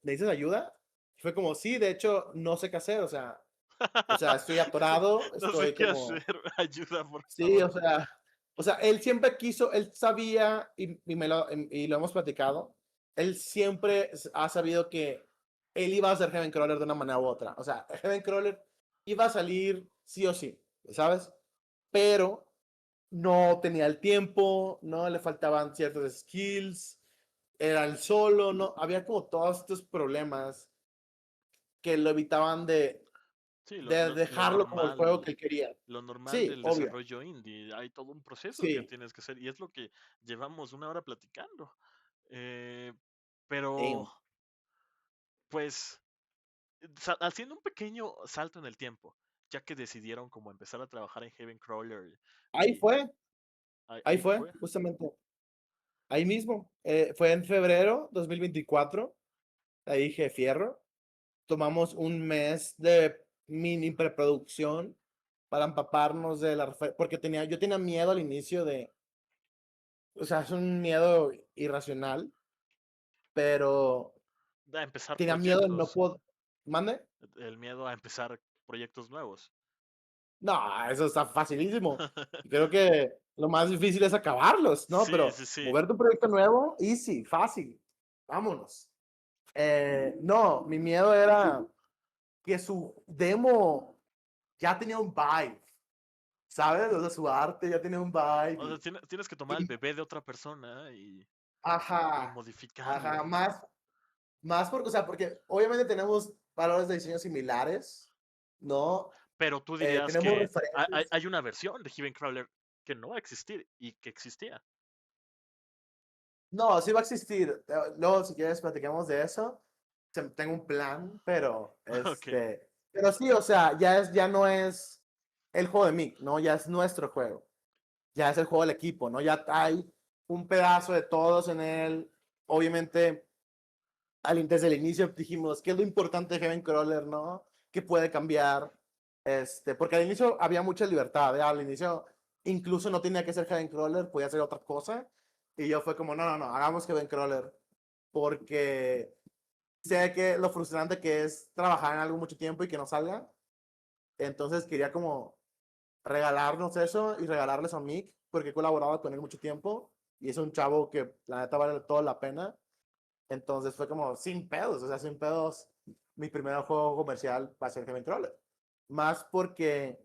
¿necesitas ayuda? Y fue como, sí, de hecho, no sé qué hacer, o sea, O sea, estoy atorado, No sé estoy qué hacer, como, ayuda, por sí, favor. o sea, él siempre quiso, él sabía y lo hemos platicado, él siempre ha sabido que él iba a hacer Heaven Crawler de una manera u otra. O sea, Heaven Crawler iba a salir sí o sí, ¿sabes? Pero no tenía el tiempo, no le faltaban ciertos skills, era el solo, no, había como todos estos problemas que lo evitaban Sí, de dejarlo como el juego que él quería. lo normal Sí, del obvio, desarrollo indie. Hay todo un proceso que sí. tienes que hacer y es lo que llevamos una hora platicando. Eh, pero, Damn. pues, haciendo un pequeño salto en el tiempo, ya que decidieron como empezar a trabajar en Heaven Crawler Ahí y fue, ahí ahí fue, fue. justamente. Ahí mismo. Fue en febrero 2024. Ahí dije, fierro. Tomamos un mes de mini preproducción para empaparnos de porque yo tenía miedo al inicio o sea, es un miedo irracional, pero A empezar tenía miedo de no proyectos, poder, ¿mande? el miedo a empezar proyectos nuevos. No, eso está facilísimo. Creo que lo más difícil es acabarlos, ¿no? Sí, Pero sí, sí. mover tu proyecto nuevo, easy, fácil. Vámonos. No, mi miedo era que su demo ya tenía un vibe, ¿sabes? O sea, su arte ya tenía un vibe. O sea, tienes que tomar el Y bebé de otra persona y ajá, ajá, modificarlo. más porque, o sea, porque obviamente tenemos valores de diseño similares, ¿no? Pero tú dirías Tenemos que hay, referencias. hay una versión de Heaven Crawler que no va a existir y que existía. No, sí va a existir. Luego, si quieres, platicamos de eso. Tengo un plan, pero Ok, pero sí, o sea, ya no es el juego de Mick, ¿no? Ya es nuestro juego. Ya es el juego del equipo, ¿no? Ya hay un pedazo de todos en él. Obviamente, desde el inicio dijimos, ¿qué es lo importante de Heaven Crawler, no? ¿Qué puede cambiar? Porque al inicio había mucha libertad, ¿eh? Al inicio incluso no tenía que ser Heaven Crawler, podía hacer otra cosa. Y yo fue como, no, no, no, hagamos Heaven Crawler. Porque sé que lo frustrante que es trabajar en algo mucho tiempo y que no salga. Entonces quería como regalarnos eso y regalarles a Mick, porque he colaborado con él mucho tiempo y es un chavo que la neta vale toda la pena. Entonces fue como sin pedos, o sea, sin pedos. Mi primer juego comercial va a ser Heaven Crawler. Más porque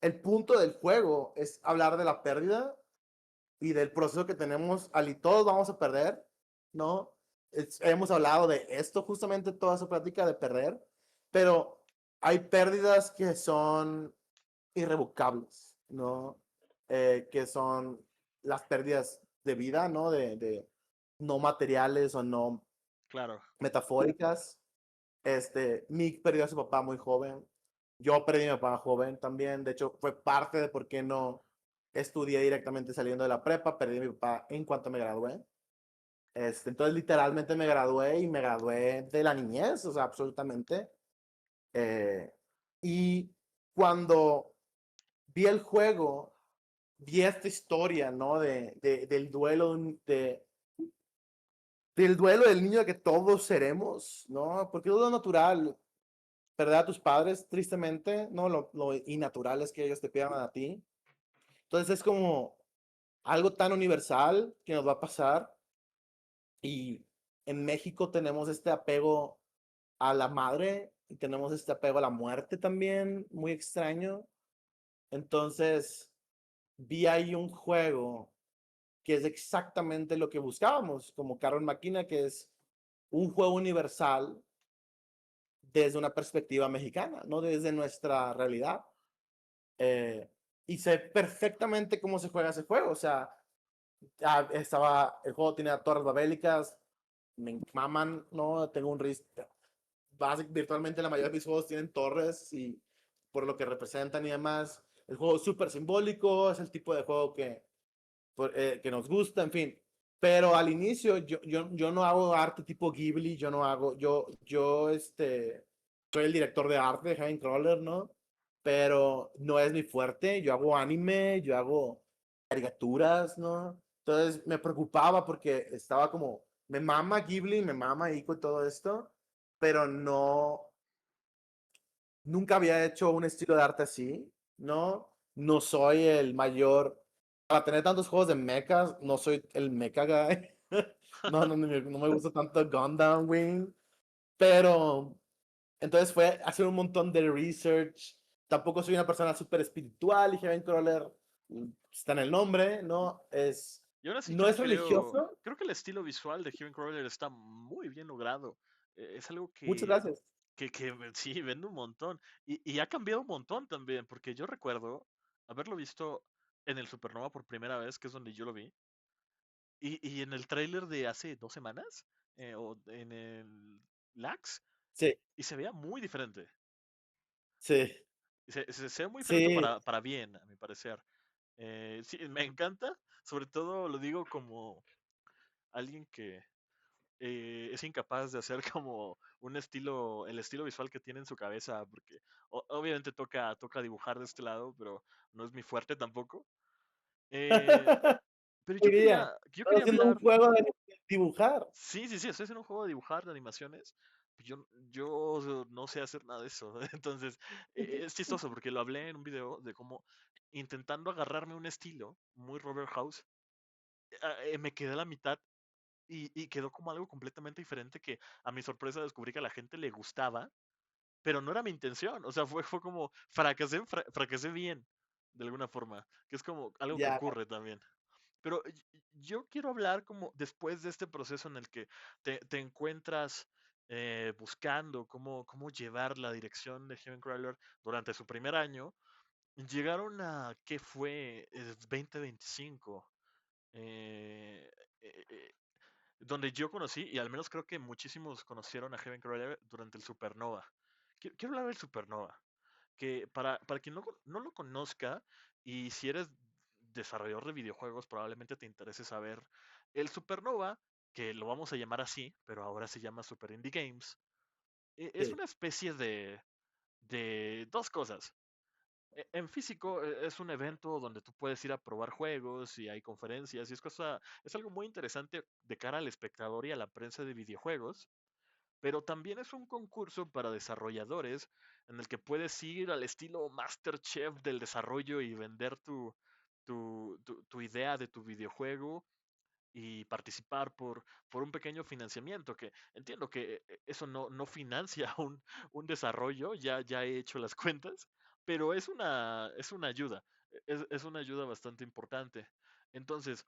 el punto del juego es hablar de la pérdida y del proceso que tenemos. Y todos vamos a perder, ¿no? Hemos hablado de esto justamente, toda esa plática de perder, pero hay pérdidas que son irrevocables, ¿no? Que son las pérdidas de vida, ¿no? No materiales o no claro. metafóricas. Mick perdió a su papá muy joven. Yo perdí a mi papá joven también. De hecho, fue parte de por qué no estudié directamente saliendo de la prepa. Perdí a mi papá en cuanto me gradué. Entonces, literalmente me gradué y me gradué de la niñez, o sea, absolutamente. Y cuando vi el juego, vi esta historia, ¿no? Del duelo, del duelo del niño que todos seremos, ¿no? Porque es lo natural, perder a tus padres, tristemente, ¿no? Lo innatural es que ellos te pierdan a ti. Entonces es como algo tan universal que nos va a pasar y en México tenemos este apego a la madre y tenemos este apego a la muerte también, muy extraño. Entonces vi ahí un juego que es exactamente lo que buscábamos, como Carol Máquina, que es un juego universal desde una perspectiva mexicana, no desde nuestra realidad. Eh, y sé perfectamente cómo se juega ese juego. O sea, el juego tenía torres babélicas, me maman, ¿no? Tengo un RIS. Virtualmente la mayoría de mis juegos tienen torres y por lo que representan y demás. El juego es súper simbólico, es el tipo de juego que nos gusta, en fin. Pero al inicio yo no hago arte tipo Ghibli, yo no hago, soy el director de arte de Heaven Crawler, ¿no? Pero no es mi fuerte, yo hago anime, yo hago caricaturas, ¿no? Entonces me preocupaba porque estaba como, me mama Ghibli, me mama Ico y todo esto, pero no, nunca había hecho un estilo de arte así, ¿no? No soy el mayor, para tener tantos juegos de mechas, no soy el mecha guy. No me gusta tanto Gundam Wing, pero entonces fue hacer un montón de research. Tampoco soy una persona súper espiritual y Heaven Crawler está en el nombre, ¿no? Y ahora sí No yo es religioso. creo que el estilo visual de Heaven Crawler está muy bien logrado. Es algo Muchas gracias. que sí, vende un montón. Y ha cambiado un montón también, porque yo recuerdo haberlo visto en el Supernova por primera vez, que es donde yo lo vi, y en el tráiler de hace 2 semanas, o en el LAX, Sí, y se veía muy diferente. sí, Se ve muy diferente sí. para bien, a mi parecer. Sí, me encanta, sobre todo lo digo como alguien que es incapaz de hacer como un estilo, el estilo visual que tiene en su cabeza, porque obviamente toca dibujar de este lado, pero no es mi fuerte tampoco. Eh, pero Diría, yo estás quería haciendo un hablar, juego de dibujar. sí, sí, sí, estoy haciendo un juego de dibujar, de animaciones. Yo no sé hacer nada de eso. Entonces, es chistoso porque lo hablé en un video de cómo intentando agarrarme un estilo muy Robert House, me quedé a la mitad y quedó como algo completamente diferente que a mi sorpresa descubrí que a la gente le gustaba, pero no era mi intención. O sea, fue como fracasé bien, de alguna forma, que es como algo que Ya, ocurre también. Pero yo quiero hablar como después de este proceso en el que te encuentras buscando cómo llevar la dirección de Heaven Crawler durante su primer año. Llegaron a, ¿qué fue? 2025. eh, eh, eh, donde yo conocí, y al menos creo que muchísimos conocieron a Heaven Crawler durante el Supernova. Quiero hablar del Supernova, que para quien no lo conozca, y si eres desarrollador de videojuegos, probablemente te interese saber el Supernova, que lo vamos a llamar así, pero ahora se llama Super Indie Games, es sí, una especie de dos cosas. En físico es un evento donde tú puedes ir a probar juegos y hay conferencias y es algo muy interesante de cara al espectador y a la prensa de videojuegos, pero también es un concurso para desarrolladores en el que puedes ir al estilo MasterChef del desarrollo y vender tu idea de tu videojuego y participar por un pequeño financiamiento, que entiendo que eso no financia un desarrollo, ya he hecho las cuentas, pero es una ayuda, es una ayuda bastante importante. Entonces,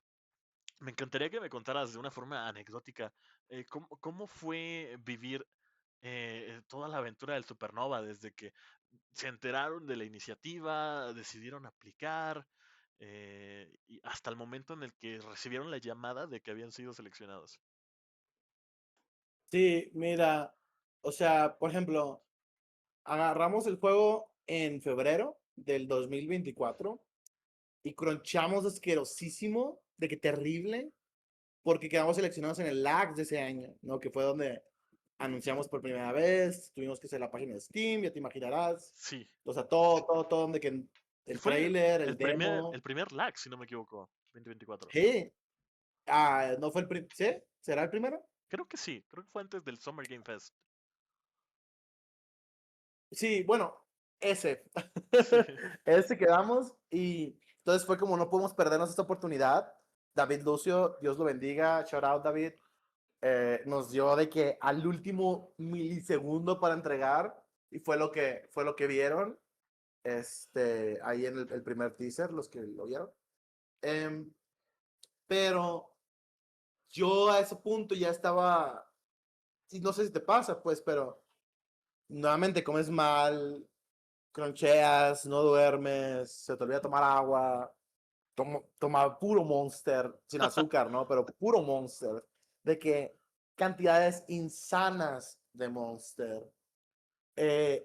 me encantaría que me contaras de una forma anecdótica cómo fue vivir toda la aventura del Supernova, desde que se enteraron de la iniciativa, decidieron aplicar, y hasta el momento en el que recibieron la llamada de que habían sido seleccionados. sí, mira, o sea, por ejemplo, agarramos el juego en febrero del 2024 y cronchamos asquerosísimo, de que terrible, porque quedamos seleccionados en el LAX de ese año, ¿no? Que fue donde anunciamos por primera vez, tuvimos que hacer la página de Steam, ya te imaginarás. Sí, O sea, todo, donde que y el fue trailer, el demo. el primer lag, si no me equivoco, 2024. Sí, no fue el primero, ¿sí? ¿Será el primero? Creo que sí, creo que fue antes del Summer Game Fest. Sí, bueno, ese. Sí, Ese quedamos y entonces fue como no podemos perdernos esta oportunidad. David Lucio, Dios lo bendiga, shout out David, nos dio de que al último milisegundo para entregar y fue lo que vieron ahí en el primer teaser, los que lo vieron. Em, pero yo a ese punto ya estaba, y no sé si te pasa, pues, pero nuevamente comes mal, croncheas, no duermes, se te olvida tomar agua, tomaba puro Monster, sin azúcar, ¿no? Pero puro Monster, de que cantidades insanas de Monster.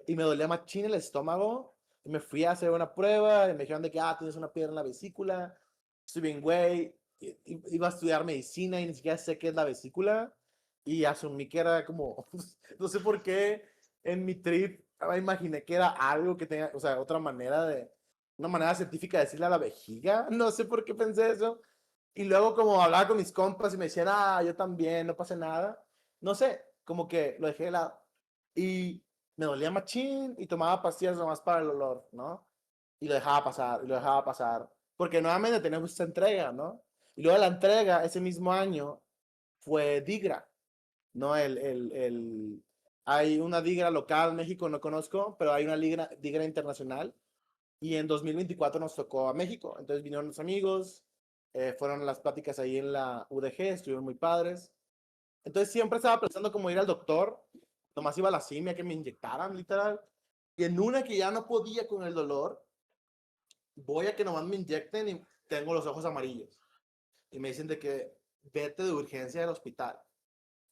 Y me dolía machín el estómago, y me fui a hacer una prueba, y me dijeron de que, tienes una piedra en la vesícula, estoy bien, güey, iba a estudiar medicina y ni siquiera sé qué es la vesícula, y asumí que era como, no sé por qué, en mi trip, me imaginé que era algo que tenía, o sea, una manera científica de decirle a la vejiga, no sé por qué pensé eso, y luego como hablaba con mis compas y me decían, yo también, no pasa nada, no sé, como que lo dejé de lado. Y me dolía machín y tomaba pastillas nomás para el olor, ¿no? Y lo dejaba pasar, y lo dejaba pasar, porque nuevamente tenemos esta entrega, ¿no? Y luego la entrega ese mismo año fue Digra, ¿no? Hay una Digra local, México no conozco, pero hay una Digra internacional. Y en 2024 nos tocó a México. Entonces vinieron los amigos, fueron las pláticas ahí en la UDG, estuvieron muy padres. Entonces siempre estaba pensando como ir al doctor, nomás iba a la simia que me inyectaran, literal. Y en una que ya no podía con el dolor, voy a que nomás me inyecten y tengo los ojos amarillos. Y me dicen de que vete de urgencia al hospital.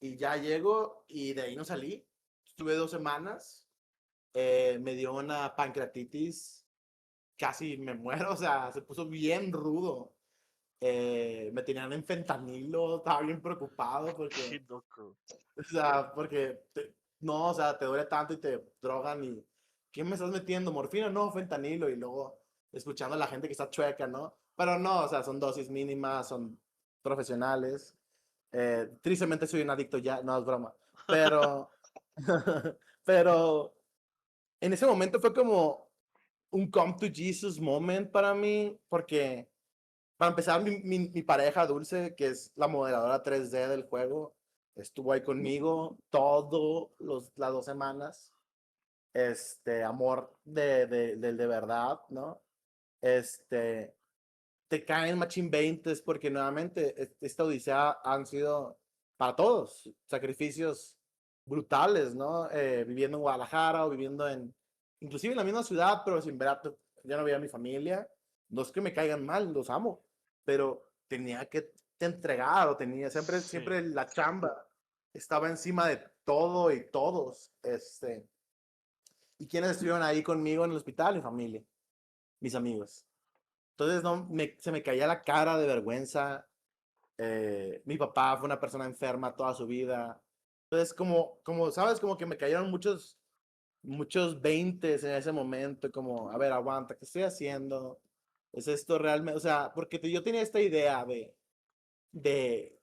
Y ya llego y de ahí no salí. Estuve 2 semanas, me dio una pancreatitis, casi me muero, o sea, se puso bien rudo. Me tenían en fentanilo, estaba bien preocupado Qué porque, loco. o sea, porque no, o sea, te duele tanto y te drogan y ¿qué me estás metiendo? ¿Morfina? No, fentanilo. Y luego escuchando a la gente que está chueca, ¿no? Pero no, o sea, son dosis mínimas, son profesionales. Tristemente soy un adicto ya, no es broma. Pero, pero en ese momento fue como un come to Jesus moment para mí, porque para empezar, mi pareja Dulce, que es la moderadora 3D del juego, estuvo ahí conmigo las 2 semanas. Amor de verdad, ¿no? Este, te caen machín 20 porque nuevamente esta odisea han sido para todos sacrificios brutales, ¿no? Viviendo en Guadalajara o viviendo inclusive en la misma ciudad, pero sin ver ya no veía a mi familia. No es que me caigan mal, los amo, pero tenía que entregar o tenía siempre, Sí. siempre la chamba estaba encima de todo y todos. ¿Y quiénes estuvieron ahí conmigo en el hospital? Mi familia, mis amigos. Entonces no, se me caía la cara de vergüenza. Mi papá fue una persona enferma toda su vida. Entonces, ¿sabes? Como que me cayeron muchos veintes en ese momento, como, a ver, aguanta, ¿qué estoy haciendo? ¿Es esto realmente? O sea, porque yo tenía esta idea de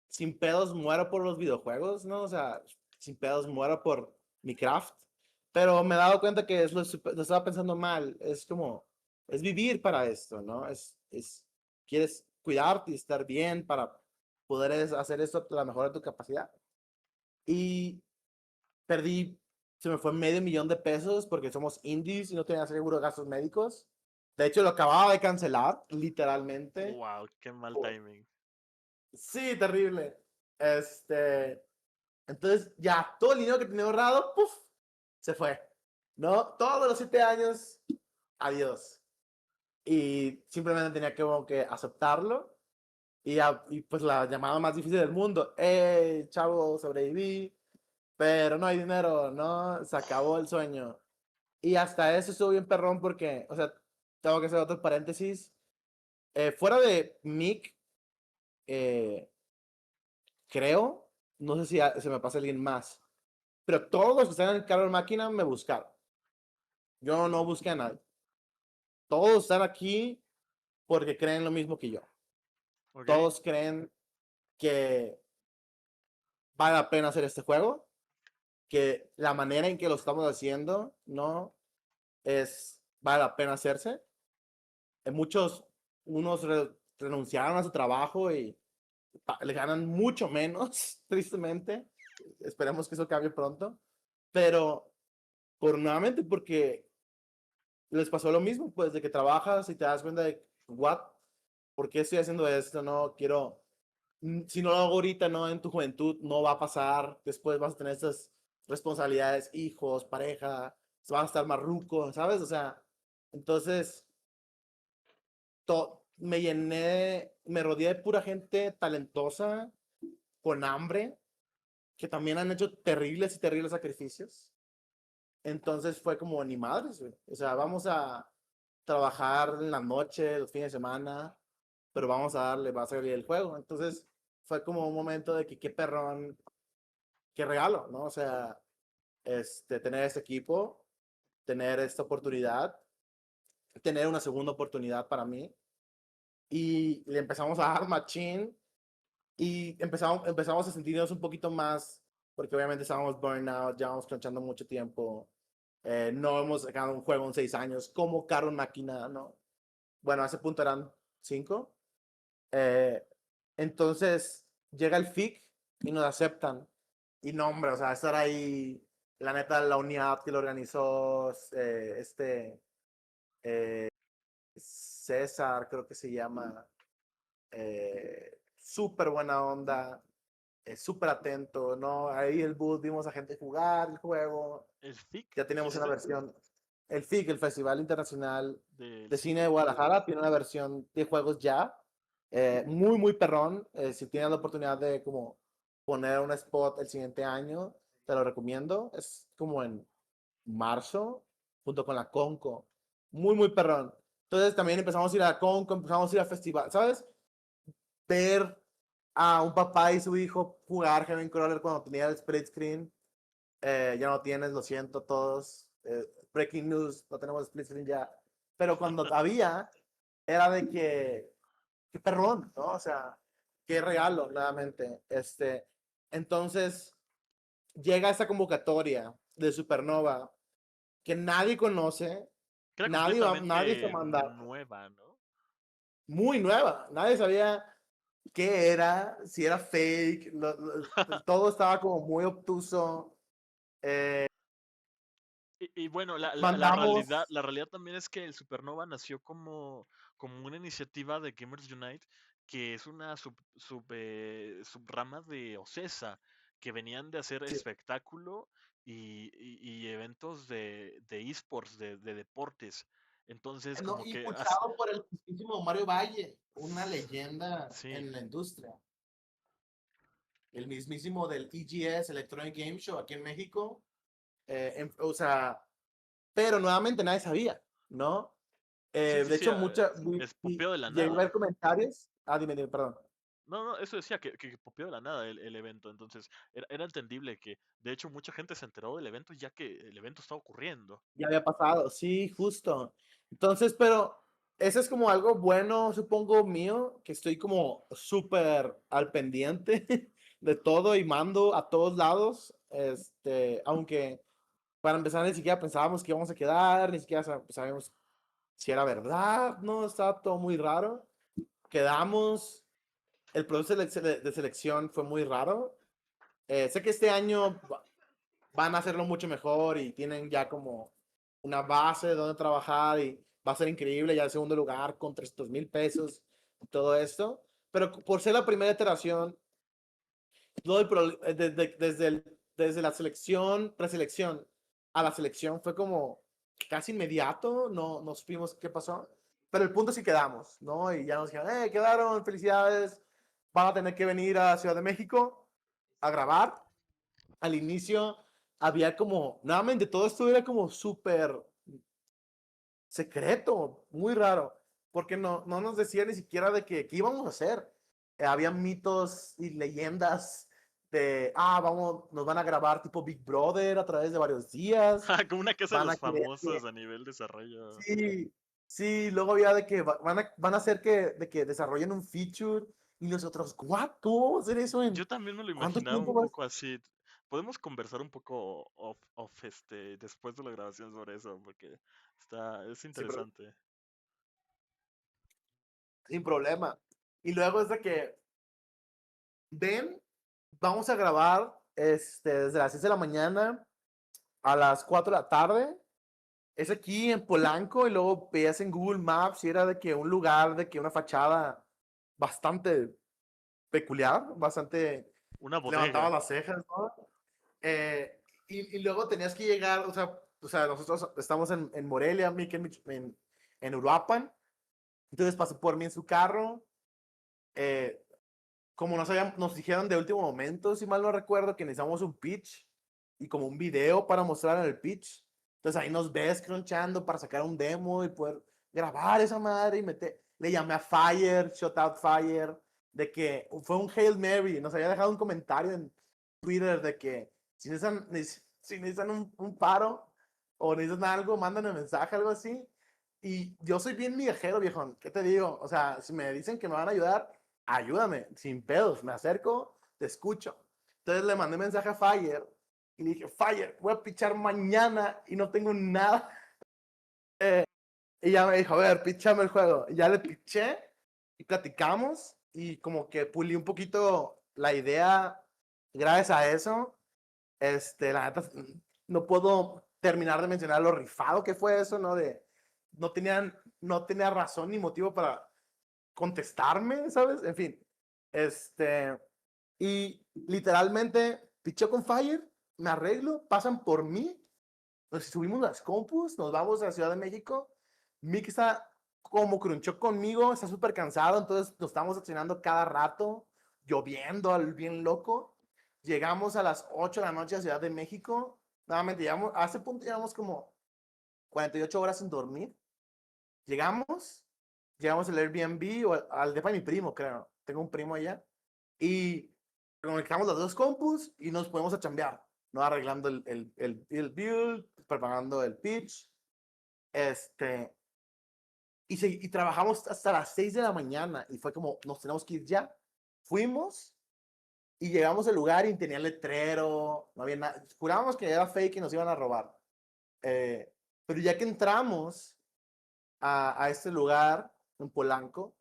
sin pedos muero por los videojuegos, ¿no? O sea, sin pedos muero por mi craft. Pero me he dado cuenta que lo estaba pensando mal. Es como, es vivir para esto, ¿no? Quieres cuidarte y estar bien para poder hacer esto a la mejor de tu capacidad. Y perdí, se me fue $500,000 porque somos indies y no tenía seguro de gastos médicos. De hecho, lo acababa de cancelar, literalmente. Wow, qué mal timing. Sí, terrible. Entonces, ya, todo el dinero que tenía ahorrado, ¡puf! Se fue. ¿No? Todos los 7 años, adiós. Y simplemente tenía que, como que aceptarlo. Y pues la llamada más difícil del mundo. Chavo, sobreviví, pero no hay dinero, ¿no? Se acabó el sueño. Y hasta eso estuvo bien perrón porque, o sea, tengo que hacer otro paréntesis. Fuera de Mick, eh, creo, no sé si se me pasa alguien más, pero todos los que están en el carro de máquina me buscaron. Yo no busqué a nadie. Todos están aquí porque creen lo mismo que yo. Ok. Todos creen que vale la pena hacer este juego, que la manera en que lo estamos haciendo no vale la pena hacerse. Muchos, unos renunciaron a su trabajo y le ganan mucho menos, tristemente. Esperemos que eso cambie pronto. Pero, nuevamente, porque les pasó lo mismo, pues, de que trabajas y te das cuenta de, what, ¿por qué estoy haciendo esto? No quiero, si no lo hago ahorita, no, en tu juventud, no va a pasar, después vas a tener estas responsabilidades, hijos, pareja, vas a estar más ruco, ¿sabes? O sea, entonces, me rodeé de pura gente talentosa, con hambre, que también han hecho terribles y terribles sacrificios. Entonces fue como, ni madres, güey. O sea, vamos a trabajar en la noche, los fines de semana, pero vamos a darle, va a salir el juego. Entonces fue como un momento de que qué perrón, qué regalo, ¿no? O sea, tener este equipo, tener esta oportunidad, tener una segunda oportunidad para mí. Y le empezamos a dar machín y empezamos a sentirnos un poquito más porque obviamente estábamos burnout, llevamos crunchando mucho tiempo. No hemos sacado un juego en 6 años, como Carro Máquina, ¿no? Bueno, a ese punto eran 5. Eh, entonces llega el FIC y nos aceptan. Y no, hombre, o sea, estar ahí, la neta, la unidad que lo organizó, César, creo que se llama, súper buena onda, súper atento, ¿no? Ahí el booth vimos a gente jugar el juego, ¿El FIC, ya teníamos una dijiste? versión, el FIC, el Festival Internacional Del de Cine de cine. Guadalajara, tiene una versión de juegos ya, muy, muy perrón, si tienes la oportunidad de como poner un spot el siguiente año, te lo recomiendo, es como en marzo, junto con la Conco, muy, muy perrón. Entonces también empezamos a ir a la Conco, empezamos a ir al festival, ¿sabes? Ver a un papá y su hijo jugar Heaven Crawler cuando tenía el split screen. Ya no tienes, lo siento todos. Breaking news, no tenemos split screen ya. Pero cuando había, era de que, qué perrón, ¿no? O sea, qué regalo, nuevamente. Entonces, llega esta convocatoria de Supernova que nadie conoce, Que era nadie se completamente manda, nueva, ¿no? muy nueva, nadie sabía qué era, si era fake, todo estaba como muy obtuso. Y bueno, Mandamos, la realidad también es que el Supernova nació como una iniciativa de Gamers Unite, que es una subrama de OCESA, que venían de hacer sí, espectáculo y eventos de esports, de deportes. Entonces, no, como que, impulsado por el mismísimo Mario Valle, una leyenda sí. en la industria, el mismísimo del EGS, Electronic Game Show, aquí en México. O sea, pero nuevamente nadie sabía, ¿no? Sí, sí, De sí, hecho, es popeo de la llegué a ver nada. comentarios. Dime, perdón. No, no, eso decía que popeó de la nada el evento. Entonces, era entendible que, de hecho, mucha gente se enteró del evento ya que el evento estaba ocurriendo. Ya había pasado, sí, justo. Entonces, pero eso es como algo bueno, supongo mío, que estoy como súper al pendiente de todo y mando a todos lados. Aunque para empezar ni siquiera pensábamos que íbamos a quedar, ni siquiera sabíamos si era verdad, no, estaba todo muy raro. Quedamos, el proceso de selección fue muy raro. Sé que este año van a hacerlo mucho mejor y tienen ya como una base de donde trabajar y va a ser increíble ya el segundo lugar con 300,000 pesos y todo esto. Pero por ser la primera iteración, desde la selección, preselección a la selección fue como casi inmediato, no supimos qué pasó, pero el punto es que quedamos, ¿no? Y ya nos dijeron, quedaron, felicidades, van a tener que venir a Ciudad de México a grabar. Al inicio había como, nuevamente, todo esto era como súper secreto, muy raro, porque no nos decía ni siquiera de qué íbamos a hacer. Había mitos y leyendas de, nos van a grabar tipo Big Brother a través de varios días, Como una casa de van a los querer famosos que, a nivel desarrollo. sí, sí, luego había de que van a hacer de que desarrollen un feature y nosotros, ¿what? ¿Cómo vamos a hacer eso en Yo también me lo cuánto imaginaba tiempo un vas? poco así. Podemos conversar un poco después de la grabación sobre eso, porque es Sí, pero interesante. sin problema. Y luego es de que ven, vamos a grabar desde las 6 de la mañana a las 4 de la tarde. Es aquí en Polanco y luego veías en Google Maps y era de que un lugar, de que una fachada bastante peculiar, bastante Una levantaba bodega. las cejas, ¿no? Y luego tenías que llegar, o sea, nosotros estamos en Morelia, Mique, en Uruapan, entonces pasó por mí en su carro, eh, como nos dijeron de último momento, si mal no recuerdo, que necesitamos un pitch y como un video para mostrar en el pitch. Entonces ahí nos ves crunchando para sacar un demo y poder grabar esa madre y meter. Le llamé a Fire, Shut Out Fire, de que fue un Hail Mary. Nos había dejado un comentario en Twitter de que si necesitan un paro o necesitan algo, mándenme mensaje, algo así. Y yo soy bien viajero, viejo. ¿Qué te digo? O sea, si me dicen que me van a ayudar, ayúdame, sin pedos, me acerco, te escucho. Entonces le mandé mensaje a Fire y le dije, Fire, voy a pichar mañana y no tengo nada. Y ya me dijo, a ver, pichame el juego. Y ya le piché y platicamos y como que pulí un poquito la idea gracias a eso. La neta, no puedo terminar de mencionar lo rifado que fue eso, ¿no? No tenía razón ni motivo para contestarme, ¿sabes? En fin, y literalmente piché con Fire, me arreglo, pasan por mí, nos subimos las compus, nos vamos a la Ciudad de México. Mick está como crunchó conmigo, está súper cansado, entonces nos estamos accionando cada rato, lloviendo al bien loco. Llegamos a las 8 de la noche a Ciudad de México. Nuevamente llegamos, a ese punto llevamos como 48 horas sin dormir. Llegamos, llegamos al Airbnb o al depa de mi primo, creo. Tengo un primo allá. Y conectamos las dos compus y nos ponemos a chambear, ¿no? Arreglando el build, preparando el pitch. Y trabajamos hasta las 6 de la mañana y fue como, nos tenemos que ir ya. Fuimos y llegamos al lugar y tenía letrero, no había nada. Jurábamos que era fake y nos iban a robar. Pero ya que entramos a este lugar en Polanco,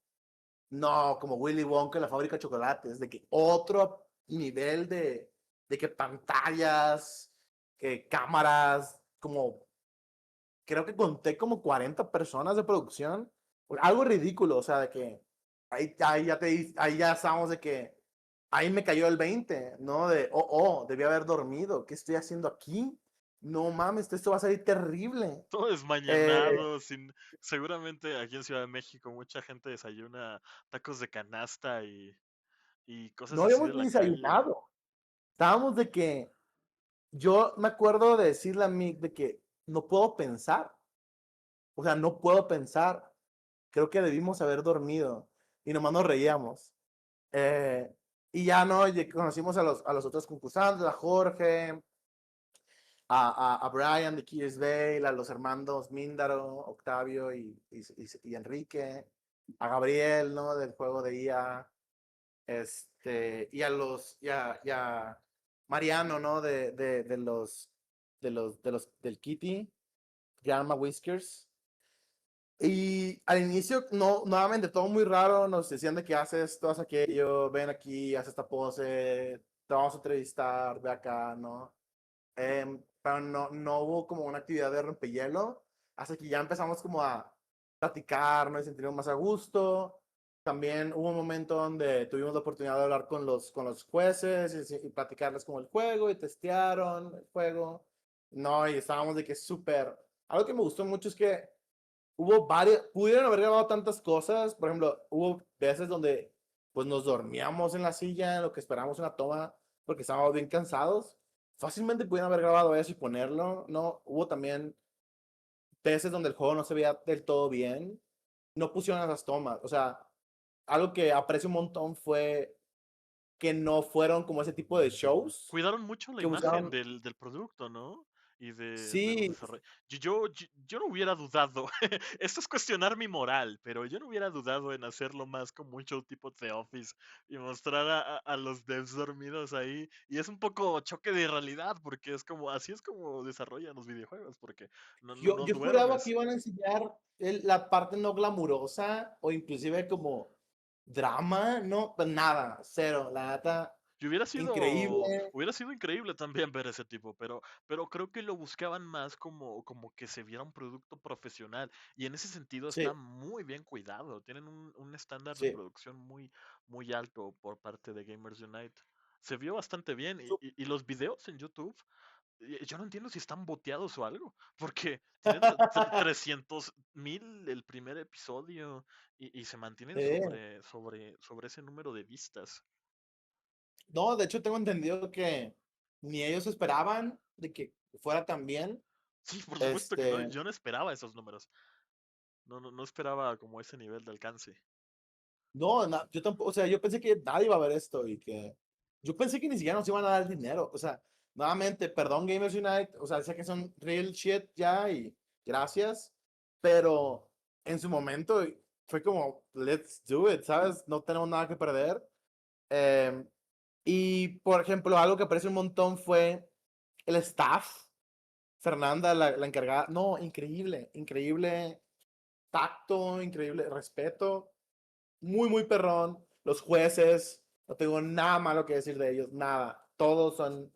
no, como Willy Wonka en la fábrica de chocolates, de que otro nivel de que pantallas, cámaras, como creo que conté como 40 personas de producción, algo ridículo, o sea, de que ahí ya estábamos de que ahí me cayó el 20, ¿no? Debí haber dormido, ¿qué estoy haciendo aquí? No mames, esto va a salir terrible. Todo desmañanado, seguramente aquí en Ciudad de México mucha gente desayuna tacos de canasta y cosas No así habíamos de ni la calle. desayunado, estábamos de que, yo me acuerdo de decirle a Mick de que no puedo pensar, o sea, no puedo pensar, creo que debimos haber dormido y nomás nos reíamos. Eh, y ya no, conocimos a los otros concursantes, a Jorge, a Brian de Kids Bale, a los hermanos Míndaro, Octavio y Enrique, a Gabriel, ¿no? Del juego de IA, y a Mariano, ¿no? Del Kitty, Grandma Whiskers. Y al inicio, no, nuevamente, todo muy raro, nos decían de que haces esto, haces aquello, ven aquí, haz esta pose, te vamos a entrevistar, ve acá, ¿no? Pero no hubo como una actividad de rompehielo, hasta que ya empezamos como a platicar, nos sentimos más a gusto. También hubo un momento donde tuvimos la oportunidad de hablar con los jueces y platicarles como el juego y testearon el juego. No, y estábamos de que súper... Algo que me gustó mucho es que hubo varios, pudieron haber grabado tantas cosas, por ejemplo, hubo veces donde pues nos dormíamos en la silla en lo que esperábamos una toma porque estábamos bien cansados. Fácilmente pudieron haber grabado eso y ponerlo, ¿no? Hubo también veces donde el juego no se veía del todo bien, no pusieron esas tomas, o sea, algo que aprecio un montón fue que no fueron como ese tipo de shows Cuidaron mucho la que imagen buscaban, del producto, ¿no? Y de los sí, desarrollos. Yo no hubiera dudado, esto es cuestionar mi moral, pero yo no hubiera dudado en hacerlo más como un show tipo The Office y mostrar a los devs dormidos ahí. Y es un poco choque de realidad, porque es como, así es como desarrollan los videojuegos, porque no yo juraba que duermes. iban a enseñar la parte no glamurosa o inclusive como drama, no, pues nada, cero, la neta, Y increíble, hubiera sido increíble también ver ese tipo, pero creo que lo buscaban más como que se viera un producto profesional. Y en ese sentido está sí, muy bien cuidado. Tienen un estándar de sí. producción muy alto por parte de Gamers Unite. Se vio bastante bien. Y, Su- y los videos en YouTube, yo no entiendo si están boteados o algo, porque tienen 300,000 el primer episodio y se mantienen Sí. sobre ese número de vistas. No, de hecho tengo entendido que ni ellos esperaban de que fuera tan bien. Sí, por supuesto que no, Este, yo no esperaba esos números. No esperaba como ese nivel de alcance. no, yo tampoco, o sea, yo pensé que nadie iba a ver esto y que yo pensé que ni siquiera nos iban a dar dinero. O sea, nuevamente, perdón Gamers Unite, o sea, sé que son real shit ya y gracias, pero en su momento fue como, let's do it, ¿sabes? No tenemos nada que perder. Em, Y, por ejemplo, algo que aprecio un montón fue el staff. Fernanda, la encargada. No, increíble, increíble tacto, increíble respeto. Muy, muy perrón. Los jueces, no tengo nada malo que decir de ellos, nada. Todos son,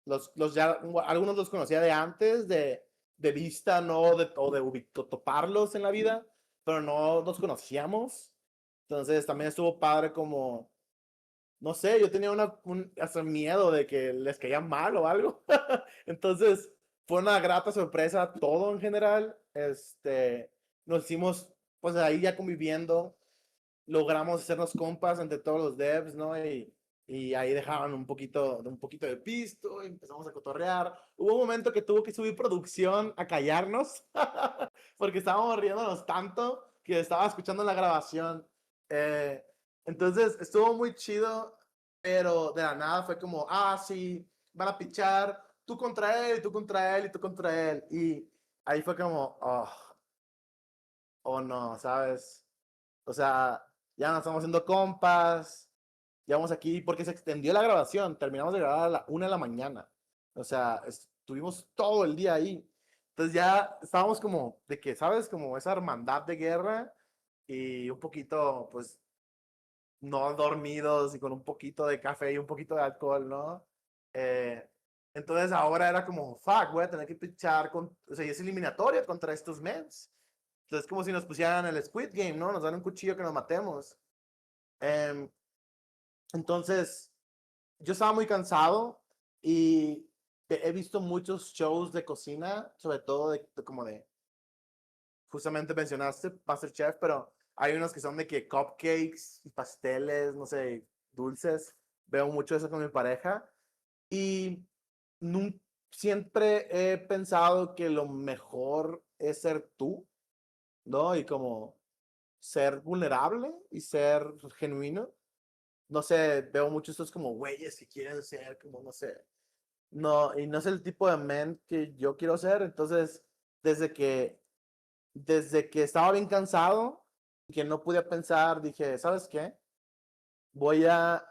los ya, algunos los conocía de antes, de vista, no, o de toparlos en la vida, pero no nos conocíamos. Entonces también estuvo padre como, no sé, yo tenía hasta miedo de que les caía mal o algo. Entonces fue una grata sorpresa todo en general. Nos hicimos, pues ahí ya conviviendo, logramos hacernos compas entre todos los devs, ¿no? Y ahí dejaban un poquito de pisto, y empezamos a cotorrear. Hubo un momento que tuvo que subir producción a callarnos, porque estábamos riéndonos tanto que estaba escuchando la grabación. Eh, entonces estuvo muy chido, pero de la nada fue como, ah, sí, van a pichar, tú contra él, tú contra él, y tú contra él. Y ahí fue como, oh no, ¿sabes? O sea, ya nos estamos haciendo compas, ya vamos aquí, porque se extendió la grabación, terminamos de grabar a la 1 de la mañana. O sea, estuvimos todo el día ahí. Entonces ya estábamos como de que, ¿sabes? Como esa hermandad de guerra y un poquito, pues, no dormidos y con un poquito de café y un poquito de alcohol, ¿no? Eh, entonces ahora era como, fuck, voy a tener que pichar o sea, y es eliminatoria contra estos mens. Entonces es como si nos pusieran el Squid Game, ¿no? Nos dan un cuchillo que nos matemos. Eh, entonces, yo estaba muy cansado y he visto muchos shows de cocina, sobre todo como de, justamente mencionaste MasterChef, pero hay unos que son de que cupcakes, pasteles, no sé, dulces. Veo mucho eso con mi pareja y siempre he pensado que lo mejor es ser tú, ¿no? Y como ser vulnerable y ser genuino. No sé, veo muchos estos como güeyes que quieren ser como, no sé, no, y no es el tipo de men que yo quiero ser. Entonces, desde que, desde que estaba bien cansado, que no podía pensar, dije, ¿sabes qué? Voy a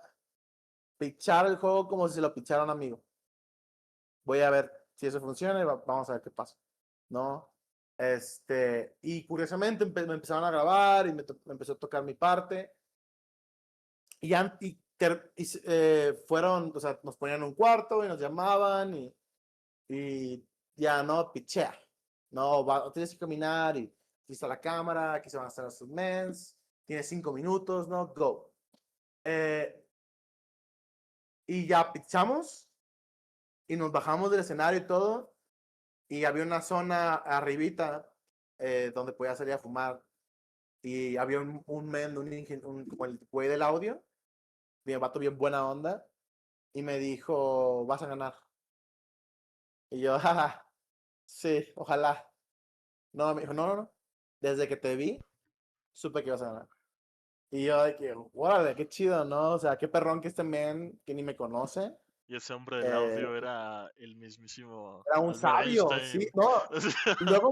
pichar el juego como si se lo pichara a un amigo. Voy a ver si eso funciona y vamos a ver qué pasa, ¿no? Y curiosamente me empezaron a grabar y me empezó a tocar mi parte. Fueron, o sea, nos ponían en un cuarto y nos llamaban y ya no, pichea. No, tienes que caminar y aquí está la cámara, aquí se van a hacer sus mens, tienes 5 minutos, ¿no? Go. Eh, y ya pichamos y nos bajamos del escenario y todo. Y había una zona arribita donde podía salir a fumar. Y había un men, como el güey del audio, bien vato, bien buena onda. Y me dijo, vas a ganar. Y yo, jaja, sí, ojalá. No, me dijo, no, no, no. Desde que te vi, supe que ibas a ganar. Y yo de que, órale, qué chido, ¿no? O sea, qué perrón que este men que ni me conoce. Y ese hombre del eh, audio era el mismísimo Era un Albert sabio, sí, Einstein. no. Y luego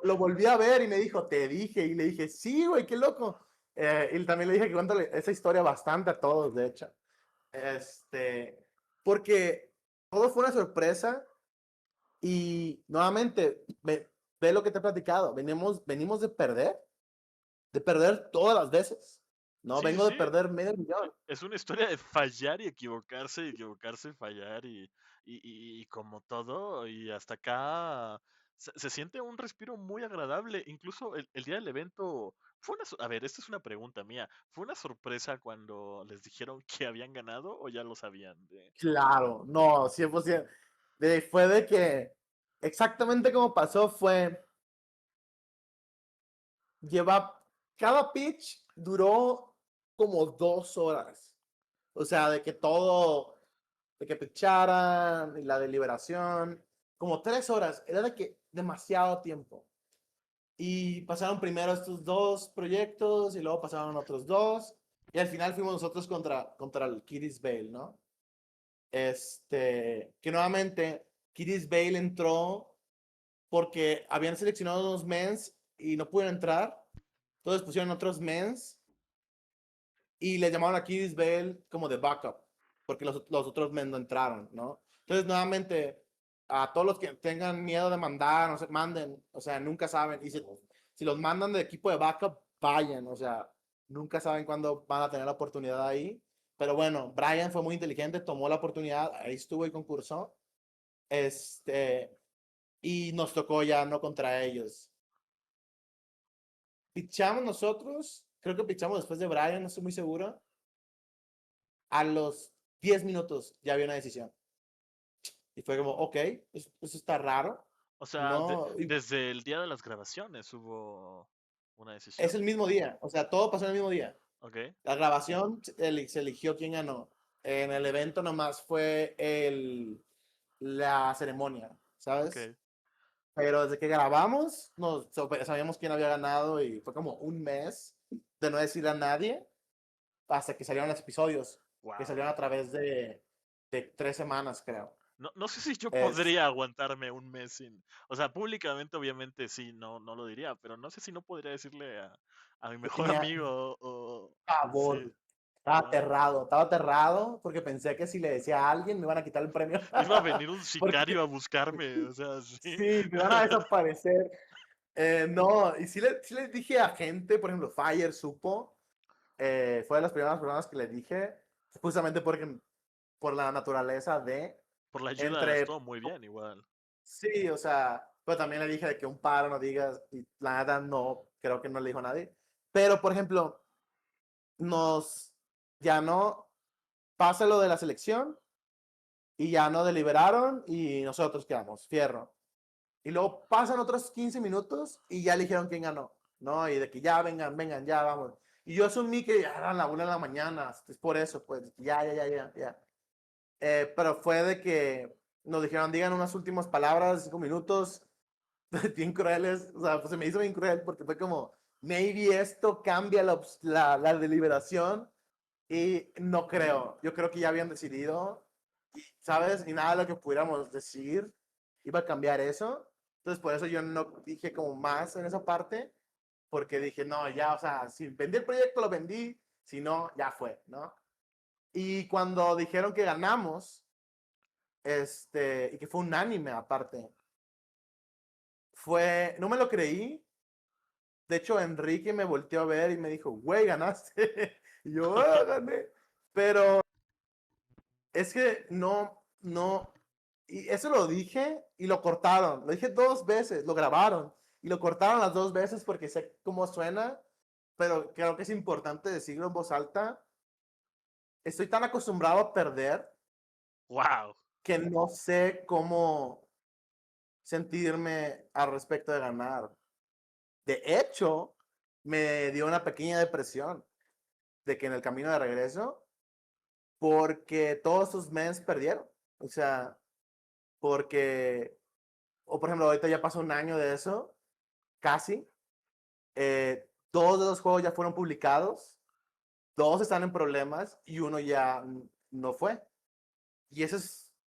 lo volví a ver y me dijo, te dije. Y le dije, sí, güey, qué loco. Y también le dije que cuéntale esa historia bastante a todos, de hecho. Porque todo fue una sorpresa. Y nuevamente, ve lo que te he platicado. Venimos de perder todas las veces. No, Sí, sí, vengo de sí. perder medio millón. Es una historia de fallar y equivocarse, y fallar y como todo, y hasta acá se siente un respiro muy agradable. Incluso el día del evento fue a ver, esta es una pregunta mía. ¿Fue una sorpresa cuando les dijeron que habían ganado o ya lo sabían? Claro, no, 100%. Fue de que exactamente como pasó fue, lleva, cada pitch duró como 2 horas. O sea, de que pitcharan y la deliberación, como 3 horas. Era de que demasiado tiempo. Y pasaron primero estos dos proyectos y luego pasaron otros dos. Y al final fuimos nosotros contra el Kiris Bale, ¿no? Que nuevamente Kiris Bale entró porque habían seleccionado unos mens y no pudieron entrar. Entonces pusieron otros mens y le llamaron a Kiris Bale como de backup, porque los otros men no entraron, ¿no? Entonces, nuevamente, a todos los que tengan miedo de mandar, no sé, manden, o sea, nunca saben. Y si los mandan de equipo de backup, vayan, o sea, nunca saben cuándo van a tener la oportunidad ahí. Pero bueno, Brian fue muy inteligente, tomó la oportunidad, ahí estuvo y concursó. Y nos tocó ya no contra ellos. Pichamos nosotros, creo que pichamos después de Brian, no estoy muy seguro. A los 10 minutos ya había una decisión. Y fue como, ok, eso está raro. O sea, No, desde el día de las grabaciones hubo una es decisión. el mismo día, o sea, todo pasó en el mismo día. Ok, La grabación se eligió quién ganó. En el evento nomás fue la ceremonia, ¿sabes? ok. Pero desde que grabamos, sabíamos quién había ganado y fue como un mes de no decir a nadie hasta que salieron los episodios, que Wow. salieron a través de 3 semanas, creo. No, no sé si yo Es, podría aguantarme un mes sin. O sea, públicamente, obviamente, sí, no, no lo diría, pero no sé si no podría decirle a mi yo mejor tenía amigo o. pavor, Sí, wow. estaba aterrado porque pensé que si le decía a alguien me iban a quitar el premio. Iba a venir un Porque sicario a buscarme, o sea, sí. sí, me van a desaparecer. No, y sí le dije a gente, por ejemplo, Fire supo, fue de las primeras personas que le dije, justamente por la naturaleza de, Por la ayuda entre, estuvo muy bien, igual. sí, o sea, pero también le dije de que un paro no digas, y la neta no, creo que no le dijo a nadie. Pero, por ejemplo, ya no pasa lo de la selección y ya no deliberaron y nosotros quedamos, fierro. Y luego pasan otros 15 minutos y ya eligieron quién ganó, ¿no? Y de que ya vengan, vengan, ya vamos. Y yo asumí que ya eran la 1 de la mañana, es por eso, pues, ya. Pero fue de que nos dijeron, digan unas últimas palabras, 5 minutos, bien crueles, o sea, pues se me hizo bien cruel porque fue como, maybe esto cambia la deliberación y no creo, yo creo que ya habían decidido, ¿sabes? Y nada de lo que pudiéramos decir iba a cambiar eso. Entonces, por eso yo no dije como más en esa parte, porque dije, no, ya, o sea, si vendí el proyecto, lo vendí, si no, ya fue, ¿no? Y cuando dijeron que ganamos, y que fue unánime aparte, no me lo creí. De hecho, Enrique me volteó a ver y me dijo, güey, ganaste. Y yo, ah, gané. Pero es que no, y eso lo dije y lo cortaron. Lo dije 2 veces, lo grabaron y lo cortaron las 2 veces porque sé cómo suena, pero creo que es importante decirlo en voz alta. Estoy tan acostumbrado a perder Wow. que no sé cómo sentirme al respecto de ganar. De hecho, me dio una pequeña depresión de que en el camino de regreso, porque todos sus mens perdieron. O sea, porque, o por ejemplo, ahorita ya pasó un año de eso, casi. 2 de los juegos ya fueron publicados, 2 están en problemas y uno ya no fue. Y esa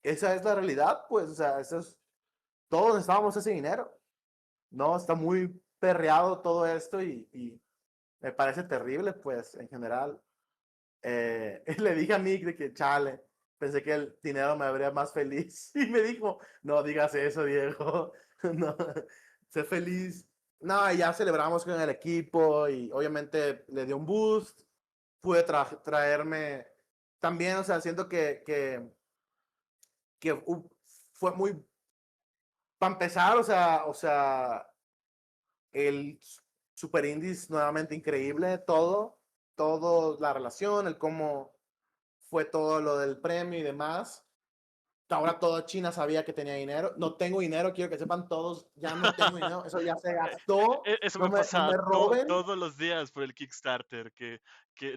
es la realidad, pues, o sea, todos necesitábamos ese dinero. No, está muy perreado todo esto y me parece terrible, pues, en general. Le dije a Nick de que, chale, pensé que el dinero me habría más feliz. Y me dijo, no digas eso, Diego. No, sé feliz. No, y ya celebramos con el equipo y obviamente le dio un boost. Pude traerme también, o sea, siento que fue muy, para empezar, o sea, el Super Indies nuevamente increíble, todo la relación, el cómo fue todo lo del premio y demás. Ahora toda China sabía que tenía dinero. No tengo dinero, quiero que sepan todos, ya no tengo dinero, eso ya se gastó. Eso No me me, no pasa me roben. todos los días por el Kickstarter, que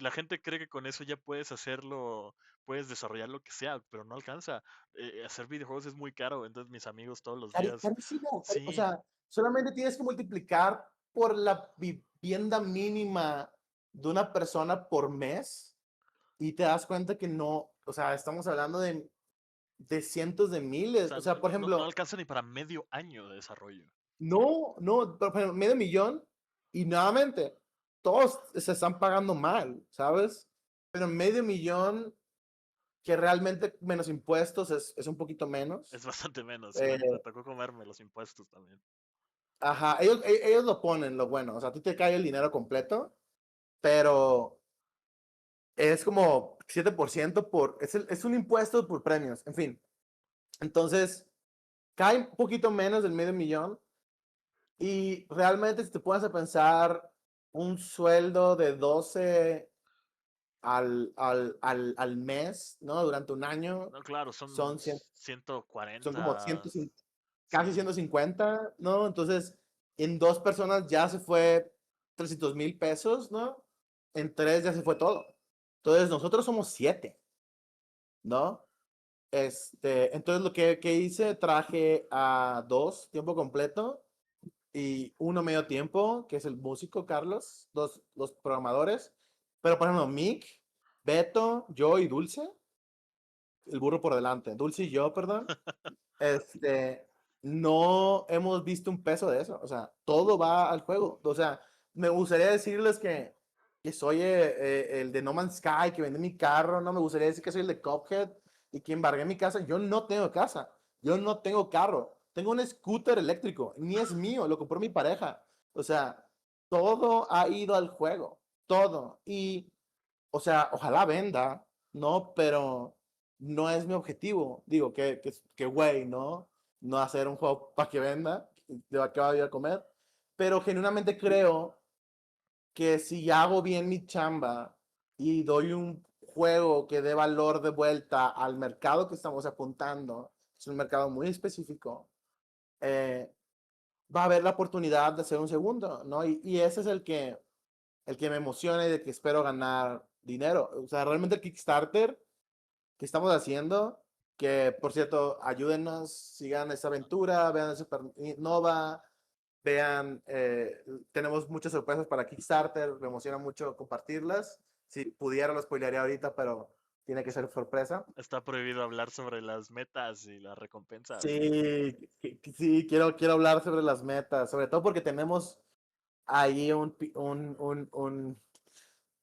la gente cree que con eso ya puedes hacerlo, puedes desarrollar lo que sea, pero no alcanza. Hacer videojuegos es muy caro, entonces mis amigos todos los días, Carísimo. O sí, sea, solamente tienes que multiplicar por la vivienda mínima de una persona por mes y te das cuenta que no, o sea, estamos hablando de cientos de o miles. sea, O sea, por no ejemplo, alcanza ni para medio año de desarrollo. no, por ejemplo, medio millón y nuevamente, todos se están pagando mal, ¿sabes? Pero medio millón que realmente menos impuestos es un poquito menos. Es bastante menos, sí, Eh, me tocó comerme los impuestos también. ajá, ellos lo ponen, lo bueno, o sea, a ti te cae el dinero completo, pero es como 7% es un impuesto por premios, en fin. Entonces, cae un poquito menos del medio millón y realmente si te pones a pensar un sueldo de 12 al mes, ¿no? Durante un año, No, claro, son son, son como 100, 140, casi sí. 150, ¿no? Entonces, en dos personas ya se fue 300,000 pesos, ¿no? En tres ya se fue todo. Entonces, nosotros somos siete, ¿no? Entonces lo que hice, traje a dos tiempo completo y uno medio tiempo, que es el músico Carlos, dos los programadores. Pero por ejemplo, Mick, Beto, yo y Dulce, el burro por delante, Dulce y yo, perdón, este, no hemos visto un peso de eso. O sea, todo va al juego. O sea, me gustaría decirles que soy el de No Man's Sky, que vendí mi carro. No me gustaría decir que soy el de Cuphead y que embargué mi casa. Yo no tengo casa. Yo no tengo carro. Tengo un scooter eléctrico. Ni es mío. Lo compró mi pareja. O sea, todo ha ido al juego. Todo. Y o sea, ojalá venda, ¿no? Pero no es mi objetivo. Digo, que güey, ¿no? No hacer un juego para que venda, de qué va a ir a comer. Pero genuinamente creo que si hago bien mi chamba y doy un juego que dé valor de vuelta al mercado que estamos apuntando, es un mercado muy específico, eh, va a haber la oportunidad de hacer un segundo, ¿no? Y ese es el que me emociona y de que espero ganar dinero. O sea, realmente el Kickstarter que estamos haciendo, que por cierto, ayúdenos, sigan esa aventura, vean Supernova, vean, tenemos muchas sorpresas para Kickstarter, me emociona mucho compartirlas. Si pudiera, lo spoilearía ahorita, pero tiene que ser sorpresa. Está prohibido hablar sobre las metas y las recompensas. Sí, sí, quiero hablar sobre las metas, sobre todo porque tenemos ahí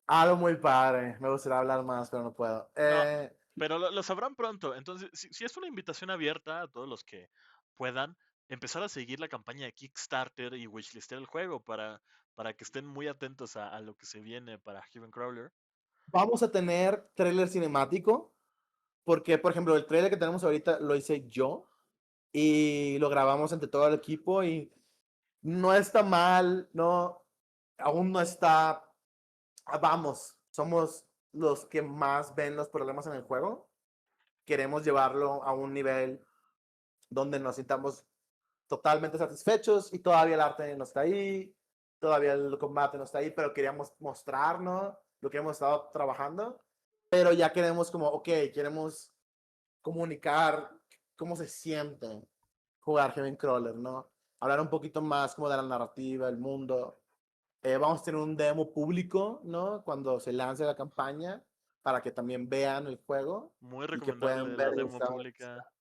algo muy padre. Me gustaría hablar más, pero no puedo. No, pero lo sabrán pronto. Entonces, si es una invitación abierta a todos los que puedan, empezar a seguir la campaña de Kickstarter y wishlistear el juego para que estén muy atentos a lo que se viene para Heaven Crawler. Vamos a tener tráiler cinemático, porque, por ejemplo, el tráiler que tenemos ahorita lo hice yo y lo grabamos entre todo el equipo y no está mal, no, aún no está, vamos, somos los que más ven los problemas en el juego. Queremos llevarlo a un nivel donde nos sintamos totalmente satisfechos y todavía el arte no está ahí, todavía el combate no está ahí, pero queríamos mostrarnos lo que hemos estado trabajando, pero ya queremos como, ok, queremos comunicar cómo se siente jugar Heaven Crawler, ¿no? Hablar un poquito más como de la narrativa, el mundo. Vamos a tener un demo público, ¿no? Cuando se lance la campaña, para que también vean el juego Muy y que puedan recomendable la ver y demo estar. pública.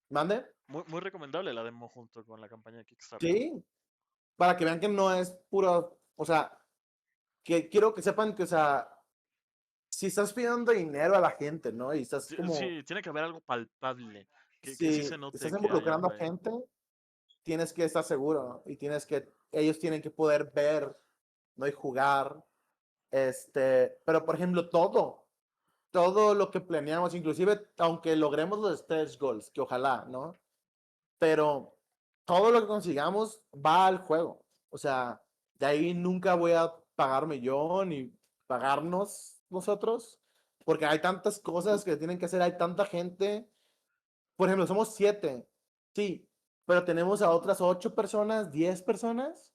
¿Mande? Muy recomendable la demo junto con la campaña de Kickstarter. Sí, para que vean que no es puro, o sea, que quiero que sepan que, o sea, si estás pidiendo dinero a la gente, ¿no? Y estás Sí, como, sí, tiene que haber algo palpable, que sí se si note estás que hay involucrando algo a ahí. gente, tienes que estar seguro y ellos tienen que poder ver, ¿no? Y jugar. Pero por ejemplo, todo lo que planeamos, inclusive aunque logremos los stretch goals, que ojalá, ¿no? Pero todo lo que consigamos va al juego. O sea, de ahí nunca voy a pagarme yo ni pagarnos nosotros, porque hay tantas cosas que tienen que hacer, hay tanta gente. Por ejemplo, somos siete, sí, pero tenemos a otras 8 personas, 10 personas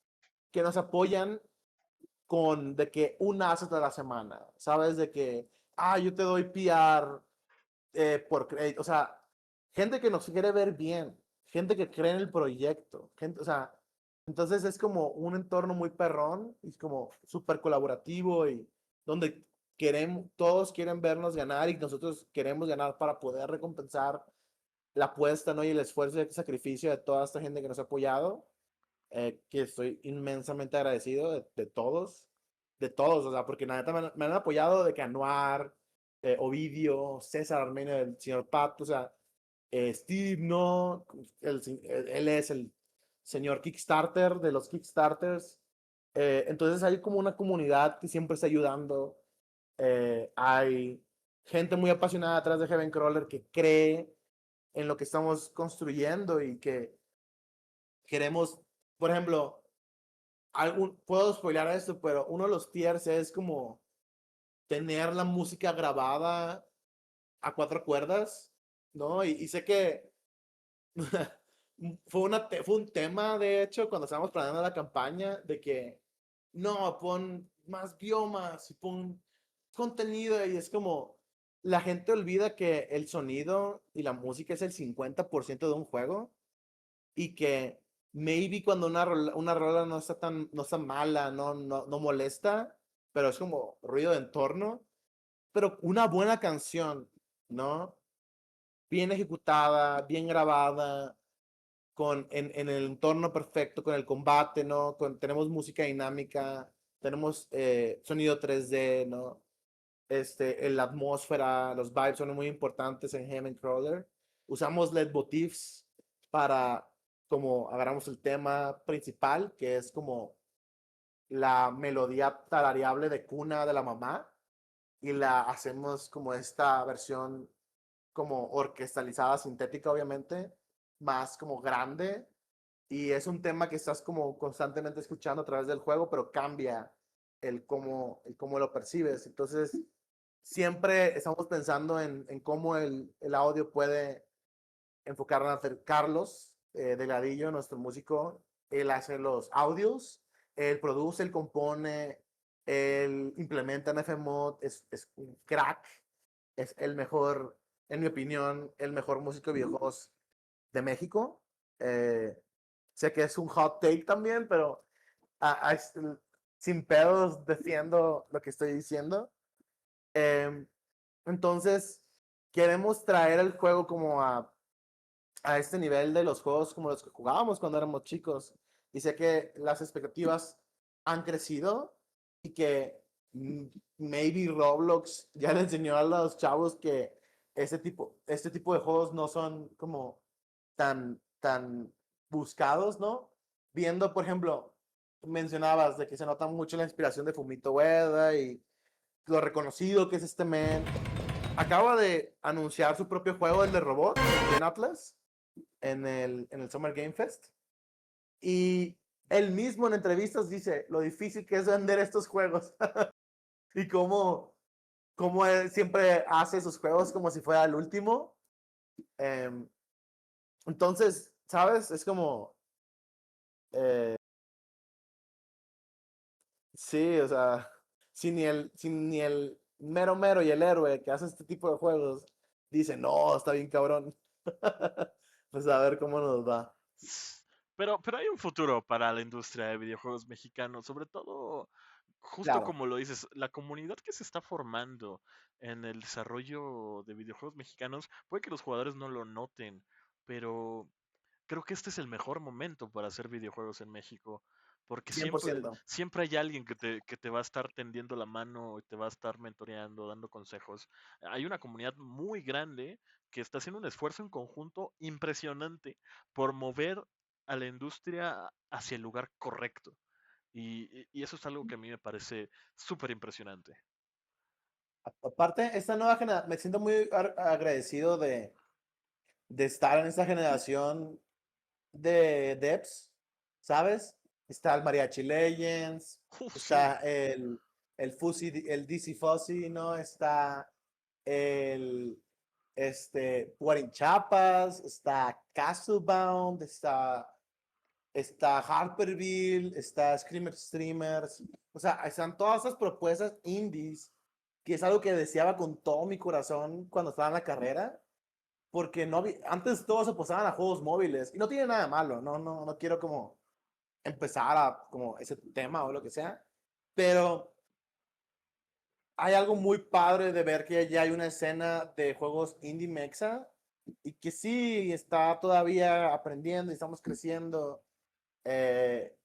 que nos apoyan con de que un as de la semana, ¿sabes? De que, yo te doy PR por crédito, o sea, gente que nos quiere ver bien, gente que cree en el proyecto, gente, o sea, entonces es como un entorno muy perrón, y es como súper colaborativo y donde todos quieren vernos ganar y nosotros queremos ganar para poder recompensar la apuesta, ¿no? Y el esfuerzo y el sacrificio de toda esta gente que nos ha apoyado, que estoy inmensamente agradecido de todos, o sea, porque la neta me han apoyado de que Anuar, Ovidio, César Armenio, el señor Pato, o sea, Steve, ¿no? Él es el señor Kickstarter de los Kickstarters. Entonces hay como una comunidad que siempre está ayudando. Hay gente muy apasionada atrás de Heaven Crawler que cree en lo que estamos construyendo y que queremos, por ejemplo, puedo spoilear esto, pero uno de los tiers es como tener la música grabada a 4 cuerdas, ¿no? Y sé que fue un tema, de hecho, cuando estábamos planeando la campaña, de que no, pon más biomas y pon contenido, y es como la gente olvida que el sonido y la música es el 50% de un juego y que maybe cuando una rola no está mala, no molesta, pero es como ruido de entorno, pero una buena canción, ¿no? Bien ejecutada, bien grabada, en el entorno perfecto, con el combate, ¿no? Tenemos música dinámica, tenemos sonido 3D, ¿no? La atmósfera, los vibes son muy importantes en Heaven Crawler. Usamos leitmotifs para, como agarramos el tema principal, que es como la melodía tarareable de cuna de la mamá, y la hacemos como esta versión como orquestalizada, sintética, obviamente, más como grande. Y es un tema que estás como constantemente escuchando a través del juego, pero cambia el cómo lo percibes. Entonces, siempre estamos pensando en cómo el audio puede enfocar a hacer Carlos Delgadillo, nuestro músico. Él hace los audios, él produce, él compone, él implementa en FMod, es un crack, es el mejor, en mi opinión, el mejor músico de videojuegos de México. Eh, Sé que es un hot take también, pero a, a, sin pedos defiendo lo que estoy diciendo. Eh, entonces, queremos traer el juego como a este nivel de los juegos como los que jugábamos cuando éramos chicos. Y sé que las expectativas han crecido y que maybe Roblox ya le enseñó a los chavos que este tipo de juegos no son como tan buscados, ¿no? Viendo, por ejemplo, mencionabas de que se nota mucho la inspiración de Fumito Ueda y lo reconocido que es este man. Acaba de anunciar su propio juego, el de robot, el Gen Atlas, en el Summer Game Fest. Y él mismo en entrevistas dice lo difícil que es vender estos juegos y cómo él siempre hace sus juegos como si fuera el último. Eh, entonces, ¿sabes? Es como, eh, sí, o sea, si ni el mero mero y el héroe que hace este tipo de juegos dice, no, está bien cabrón. Pues a ver cómo nos va. Pero hay un futuro para la industria de videojuegos mexicanos, sobre todo, justo Claro, como lo dices, la comunidad que se está formando en el desarrollo de videojuegos mexicanos, puede que los jugadores no lo noten, pero creo que este es el mejor momento para hacer videojuegos en México, porque cien por siempre, ciento siempre hay alguien que te va a estar tendiendo la mano y te va a estar mentoreando, dando consejos. Hay una comunidad muy grande que está haciendo un esfuerzo en conjunto impresionante por mover a la industria hacia el lugar correcto. Y eso es algo que a mí me parece súper impresionante. Aparte, esta nueva generación, me siento muy agradecido de estar en esta generación de devs, ¿sabes? Está el Mariachi Legends, Sí. está el DC Fuzzy, ¿no? Está el Puerto Chiapas, está Castlebound, está Harperville, está Screamer Streamers, o sea, están todas esas propuestas indies, que es algo que deseaba con todo mi corazón cuando estaba en la carrera, porque antes todos se posaban a juegos móviles, y no tiene nada de malo, no quiero como empezar a como ese tema o lo que sea, pero hay algo muy padre de ver que ya hay una escena de juegos indie mexa, y que sí está todavía aprendiendo y estamos creciendo, eh,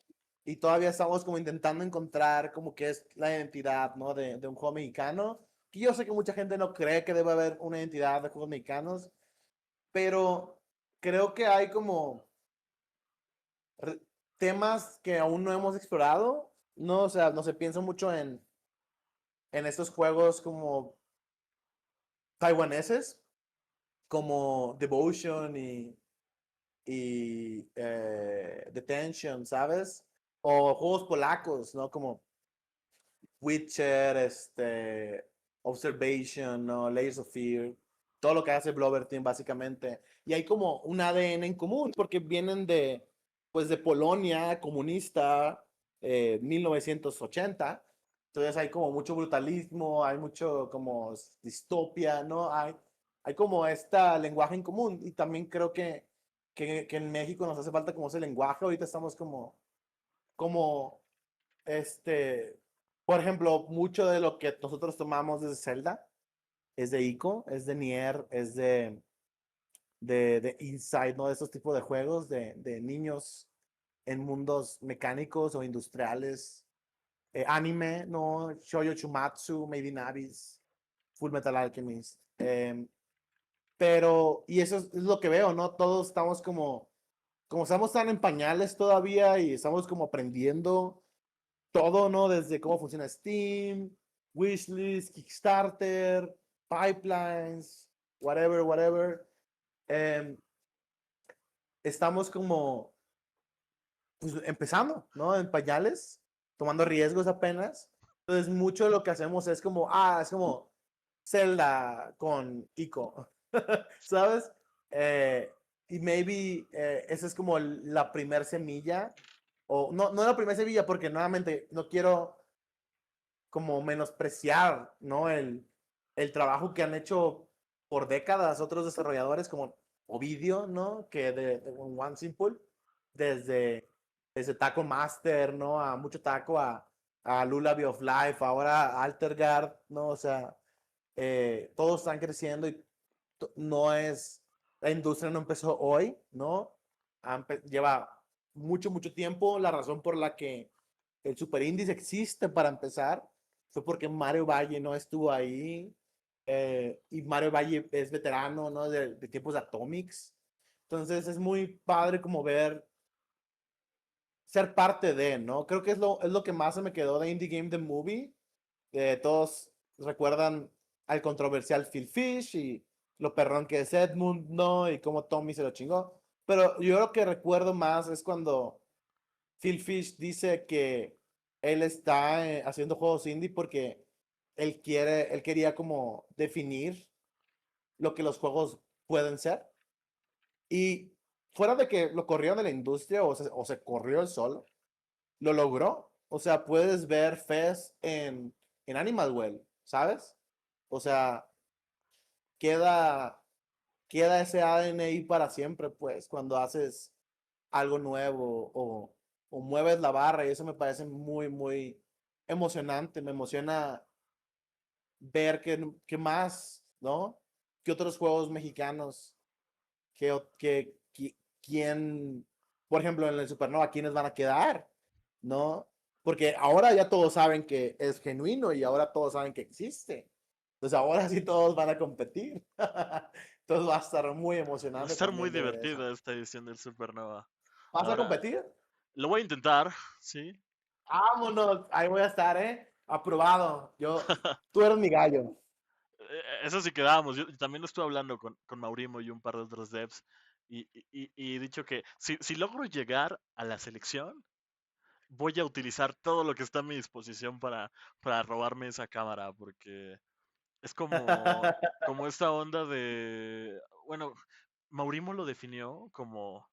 y todavía estamos como intentando encontrar como que es la identidad, ¿no? De un juego mexicano que yo sé que mucha gente no cree que debe haber una identidad de juegos mexicanos, pero creo que hay como temas que aún no hemos explorado, ¿no? O sea, no se piensa mucho en estos juegos como taiwaneses, como Devotion y Detention, ¿sabes? O juegos polacos, ¿no? Como Witcher, Observation, ¿no? Layers of Fear, todo lo que hace Blover Team básicamente. Y hay como un ADN en común porque vienen pues de Polonia comunista, 1980. Entonces hay como mucho brutalismo, hay mucho como distopia, ¿no? Hay como este lenguaje en común y también creo que en México nos hace falta como ese lenguaje. Ahorita estamos como este, por ejemplo, mucho de lo que nosotros tomamos de Zelda es de Ico, es de Nier, es de Inside, ¿no? De esos tipos de juegos de niños en mundos mecánicos o industriales. Anime, ¿no? Shoujo Chumatsu, Made in Abyss, Full Metal Alchemist. Pero, y eso es lo que veo, ¿no? Todos estamos como estamos tan en pañales todavía y estamos como aprendiendo todo, ¿no? Desde cómo funciona Steam, Wishlist, Kickstarter, pipelines, whatever, whatever. Em, Estamos como pues, empezando, ¿no? En pañales, tomando riesgos apenas. Entonces, mucho de lo que hacemos es como Zelda con Ico, ¿sabes? Eh, y maybe esa es como la primer semilla, o no la primera semilla, porque nuevamente no quiero como menospreciar, ¿no? El trabajo que han hecho por décadas otros desarrolladores como Ovidio, ¿no? Que de One Simple, desde, desde Taco Master, ¿no? A mucho taco, a Lullaby of Life, ahora Altergard, ¿no? O sea, todos están creciendo y no es, la industria no empezó hoy, ¿no? Lleva mucho, mucho tiempo. La razón por la que el Super Indies existe para empezar fue porque Mario Valle no estuvo ahí. Y Mario Valle es veterano, ¿no? De tiempos de Atomics. Entonces es muy padre como ver, ser parte de, ¿no? Creo que es lo que más se me quedó de Indie Game The Movie. Todos recuerdan al controversial Phil Fish y lo perrón que es Edmund, ¿no? Y cómo Tommy se lo chingó. Pero yo lo que recuerdo más es cuando Phil Fish dice que él está haciendo juegos indie porque él quería como definir lo que los juegos pueden ser. Y fuera de que lo corrieron de la industria o se corrió él solo, lo logró. O sea, puedes ver Fez en Animal Well, ¿sabes? O sea, queda, queda ese ADN ahí para siempre, pues, cuando haces algo nuevo o mueves la barra y eso me parece muy, muy emocionante. Me emociona ver qué más, ¿no? ¿Qué otros juegos mexicanos? ¿Quién, por ejemplo, en el Supernova, quiénes van a quedar? ¿No? Porque ahora ya todos saben que es genuino y ahora todos saben que existe. Entonces ahora sí todos van a competir. Entonces va a estar muy Va a emocionante estar muy también de ver eso. divertida esta edición del Supernova. ¿Vas a Ahora, competir? lo voy a intentar, ¿sí? Vámonos, ahí voy a estar, ¿eh? Aprobado. Tú eres mi gallo. Eso sí quedamos. Yo también lo estuve hablando con Maurimo y un par de otros devs. Y he dicho que si logro llegar a la selección, voy a utilizar todo lo que está a mi disposición para robarme esa cámara, porque es como esta onda de, bueno, Maurimo lo definió como,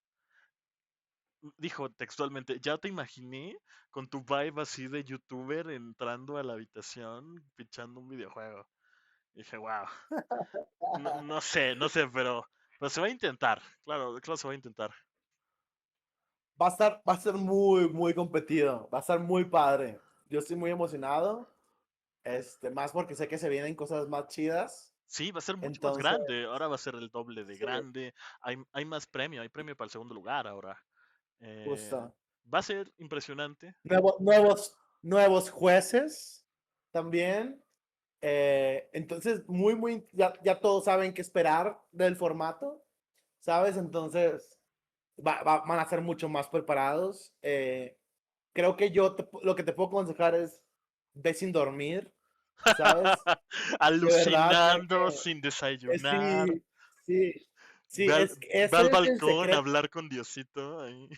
dijo textualmente, ya te imaginé con tu vibe así de youtuber entrando a la habitación, pichando un videojuego. Y dije, wow, no sé, pero se va a intentar, claro, se va a intentar. Va a ser muy, muy competido. Va a estar muy padre. Yo estoy muy emocionado. Más porque sé que se vienen cosas más chidas. Sí, va a ser mucho más Entonces, grande, ahora va a ser el doble de sí, grande, hay más premio, hay premio para el segundo lugar ahora. Eh, justo. Va a ser impresionante. Nuevos jueces también. Entonces, ya todos saben qué esperar del formato, ¿sabes? Entonces, van a ser mucho más preparados. Creo que lo que te puedo aconsejar es ve sin dormir, ¿sabes? De verdad, Alucinando sin desayunar. sí, sí, sí, Ve al ese es el balcón a secreto. hablar con Diosito ahí.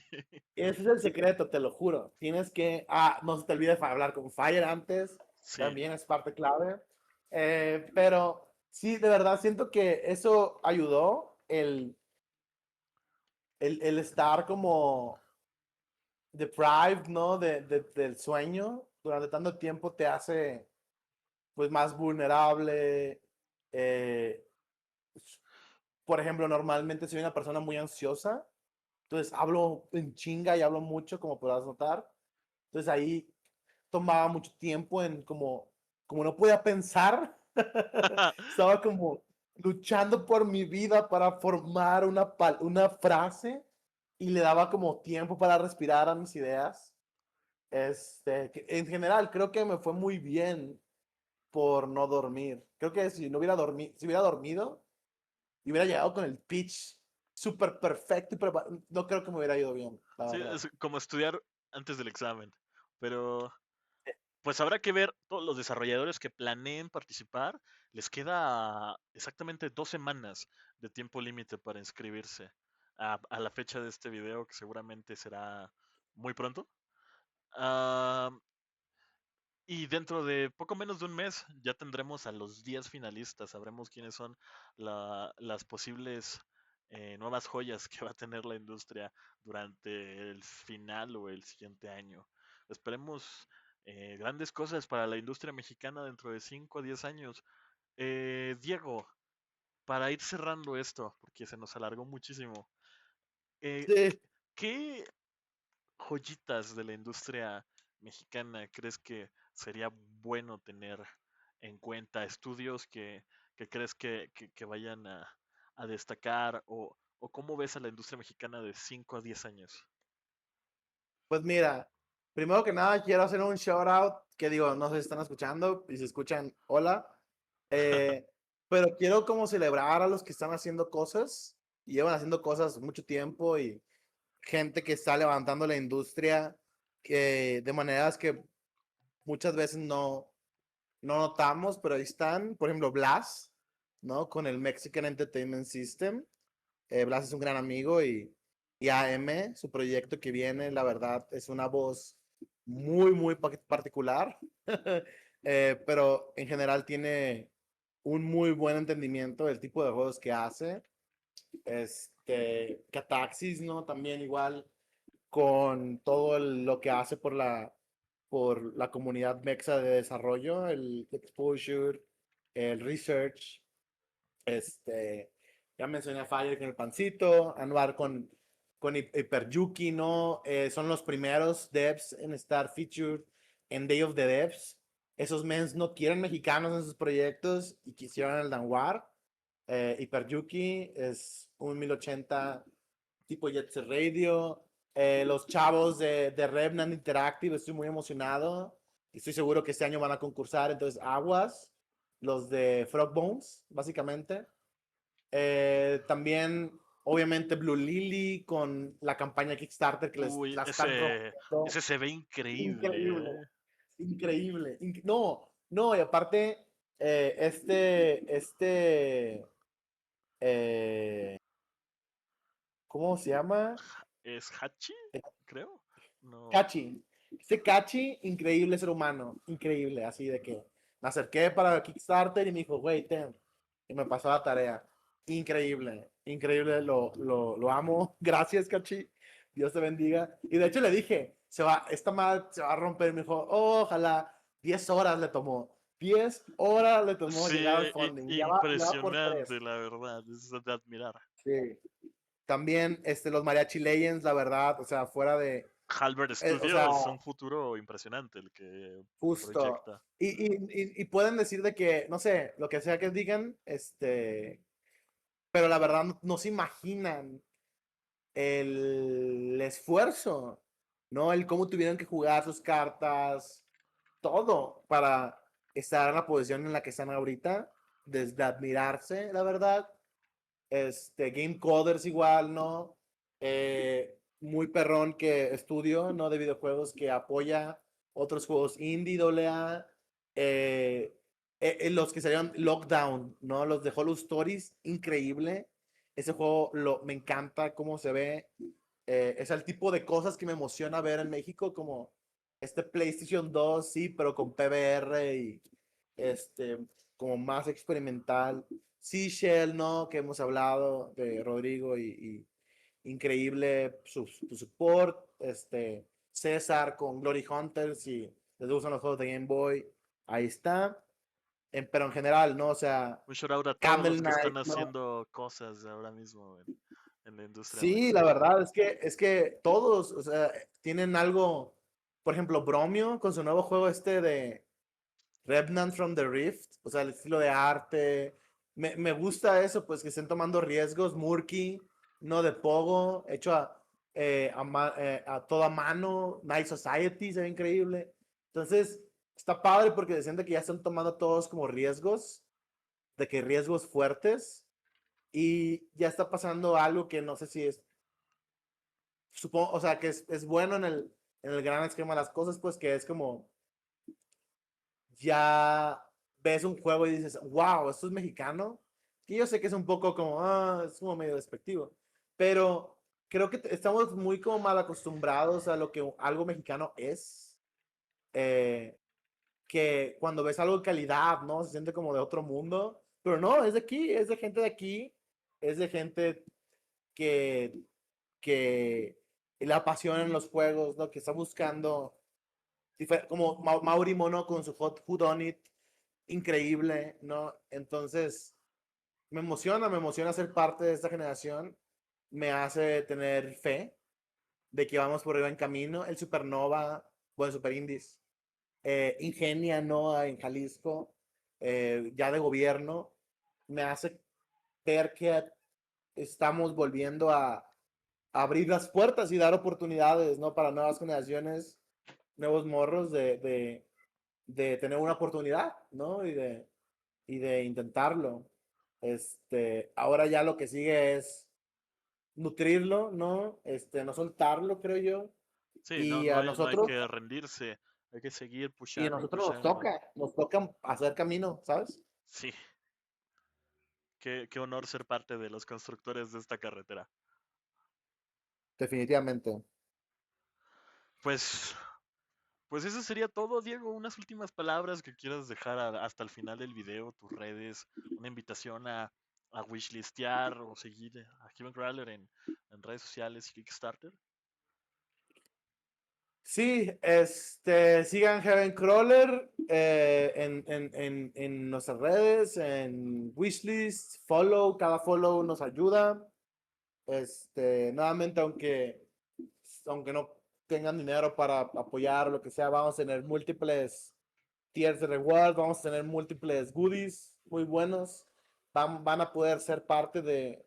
Ese es el secreto, te lo juro. Tienes que, no se te olvide hablar con Fire antes, Sí. también es parte clave. Pero sí, de verdad siento que eso ayudó, el estar como deprived, ¿no? Del sueño durante tanto tiempo te hace pues más vulnerable. eh, por ejemplo, normalmente soy una persona muy ansiosa, entonces hablo en chinga y hablo mucho, como podrás notar. Entonces ahí tomaba mucho tiempo en como no podía pensar, estaba como luchando por mi vida para formar una frase y le daba como tiempo para respirar a mis ideas. En general, creo que me fue muy bien por no dormir. Creo que si no hubiera dormido, si hubiera dormido y hubiera llegado con el pitch súper perfecto no creo que me hubiera ido bien, la Sí, verdad. es como estudiar antes del examen. Pero pues habrá que ver todos los desarrolladores que planeen participar. Les queda exactamente 2 semanas de tiempo límite para inscribirse a la fecha de este video, que seguramente será muy pronto. Ah, y dentro de poco menos de un mes ya tendremos a los 10 finalistas, sabremos quiénes son las posibles nuevas joyas que va a tener la industria durante el final o el siguiente año. Esperemos grandes cosas para la industria mexicana dentro de 5 a 10 años. Diego, para ir cerrando esto, porque se nos alargó muchísimo, eh, Sí, ¿qué joyitas de la industria mexicana crees que sería bueno tener en cuenta? ¿Estudios que crees que vayan a destacar? O cómo ves a la industria mexicana de 5 a 10 años? pues mira, primero que nada quiero hacer un shout out que digo, no sé si están escuchando y si escuchan, hola. Eh, pero quiero como celebrar a los que están haciendo cosas y llevan haciendo cosas mucho tiempo y gente que está levantando la industria de maneras que muchas veces no notamos, pero ahí están. Por ejemplo, Blas, ¿no? Con el Mexican Entertainment System. Blas es un gran amigo y AM, su proyecto que viene, la verdad, es una voz muy particular, pero en general tiene un muy buen entendimiento del tipo de juegos que hace. Cataxis, ¿no? También igual con todo lo que hace por la comunidad mexa de desarrollo, el exposure, el research, este, ya mencioné a Fire con el pancito, Anuar con Hyperyuki, ¿no? Son los primeros devs en estar featured en Day of the Devs. Esos mens no quieren mexicanos en sus proyectos y quisieron el Danwar. Hyperyuki es un 1080 tipo Jet Set Radio. Los chavos de Revenant Interactive, estoy muy emocionado. Estoy seguro que este año van a concursar, entonces aguas. Los de Frog Bones, básicamente. También, obviamente, Blue Lily con la campaña Kickstarter que Uy, la están ese rompiendo. se ve increíble, Increíble, ¿eh? increíble. No, no, y aparte, eh, ¿cómo se llama? ¿Es Hachi? Creo. No. Cachi. Este Cachi, increíble ser humano, increíble, así de que me acerqué para Kickstarter y me dijo, güey, ten, y me pasó la tarea. Increíble, increíble, lo amo. Gracias, Cachi. Dios te bendiga. Y de hecho le dije, esta madre se va a romper. Y me dijo, "Oh, ojalá, 10 horas le tomó. 10 horas le tomó Sí, llegar al funding. Ya va por impresionante, 3. la verdad. Es de admirar. Sí. También los Mariachi Legends, la verdad, o sea, fuera de, Halberd o sea, Studios, un futuro impresionante el que justo. proyecta. Y pueden decir de que, no sé, lo que sea que digan, pero la verdad no se imaginan el esfuerzo, ¿no? El cómo tuvieron que jugar sus cartas, todo estar en la posición en la que están ahorita, desde admirarse, la verdad. Game Coders igual, ¿no? Muy perrón que estudio, ¿no? De videojuegos que apoya otros juegos indie, AA. Los que salieron Lockdown, ¿no? Los de Hollow Stories, increíble. Ese juego me encanta cómo se ve. Es el tipo de cosas que me emociona ver en México, como este PlayStation 2, sí, pero con PBR y este, como más experimental. Seashell, ¿no? Que hemos hablado de Rodrigo y increíble su support. César con Glory Hunters y les gustan los juegos de Game Boy. Ahí está. Pero en general, ¿no? O sea, Un shout out a todos Camel los que Knight, están ¿no? haciendo cosas ahora mismo en la industria Sí, la mexicana. verdad es que todos, o sea, tienen algo, por ejemplo, Bromio con su nuevo juego de Remnant from the Rift, o sea, el estilo de arte. Me gusta eso, pues que estén tomando riesgos. Murky, no de Pogo, hecho a toda mano. Night Society, se ve increíble. Entonces, está padre porque se siente que ya están tomando todos como riesgos, de que riesgos fuertes. Y ya está pasando algo que no sé si es, supongo, o sea, que es bueno en el gran esquema de las cosas, pues que es como ya ves un juego y dices, wow, esto es mexicano. Que yo sé que es un poco como, es como medio despectivo, pero creo que estamos muy como mal acostumbrados a lo que algo mexicano es. eh, que cuando ves algo de calidad, ¿no? Se siente como de otro mundo, pero no, es de aquí, es de gente de aquí, es de gente que, que le apasionan los juegos, ¿no? Que está buscando, como Mauri Mono con su Hot Food On It, increíble, ¿no? Entonces, me emociona ser parte de esta generación, me hace tener fe de que vamos por el buen camino. El Supernova, bueno, Super Indies, Ingenia, ¿no? En Jalisco, ya de gobierno, me hace ver que estamos volviendo a abrir las puertas y dar oportunidades, ¿no? Para nuevas generaciones, nuevos morros de tener una oportunidad, ¿no? Y de intentarlo. Ahora ya lo que sigue es nutrirlo, ¿no? No soltarlo, creo yo. Sí, no, Y no a hay, no hay nosotros, que rendirse, hay que seguir y a pushando y nosotros pushando. nos toca hacer camino, ¿sabes? Sí, qué honor ser parte de los constructores de esta carretera. Definitivamente. Pues, pues eso sería todo, Diego. Unas últimas palabras que quieras dejar hasta el final del video, tus redes, una invitación a wishlistear o seguir a Kevin Crawler en redes sociales y Kickstarter. Sí, sigan Heaven Crawler en nuestras redes, en Wishlist, follow, cada follow nos ayuda. Nuevamente, aunque no tengan dinero para apoyar o lo que sea, vamos a tener múltiples tiers de reward, vamos a tener múltiples goodies muy buenos. Van a poder ser parte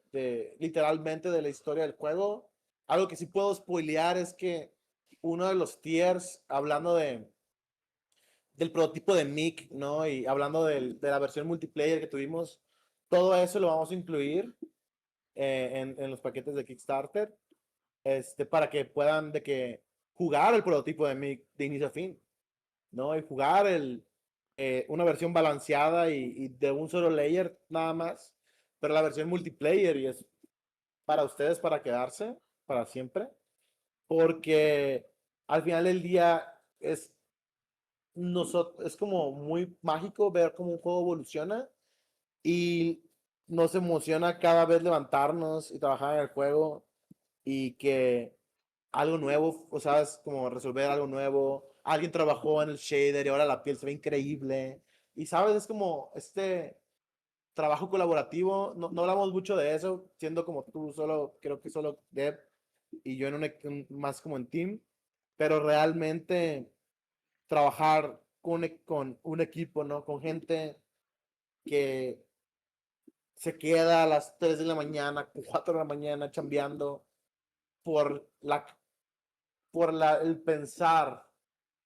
literalmente de la historia del juego. Algo que sí puedo spoilear es que uno de los tiers, hablando del prototipo de Mick, ¿no? Y hablando de la versión multiplayer que tuvimos, todo eso lo vamos a incluir en los paquetes de Kickstarter, para que puedan jugar el prototipo de Mick de inicio a fin, ¿no? Y jugar una versión balanceada y de un solo layer nada más, pero la versión multiplayer y es para ustedes para quedarse para siempre, porque al final del día es como muy mágico ver cómo un juego evoluciona y nos emociona cada vez levantarnos y trabajar en el juego y que algo nuevo, o sea, es como resolver algo nuevo. Alguien trabajó en el shader y ahora la piel se ve increíble. Y sabes, es como este trabajo colaborativo. No, no hablamos mucho de eso, siendo como tú solo, creo que solo Dev y yo más como en team, pero realmente trabajar con un equipo, ¿no? Con gente que se queda a las 3 de la mañana, 4 de la mañana chambeando por el pensar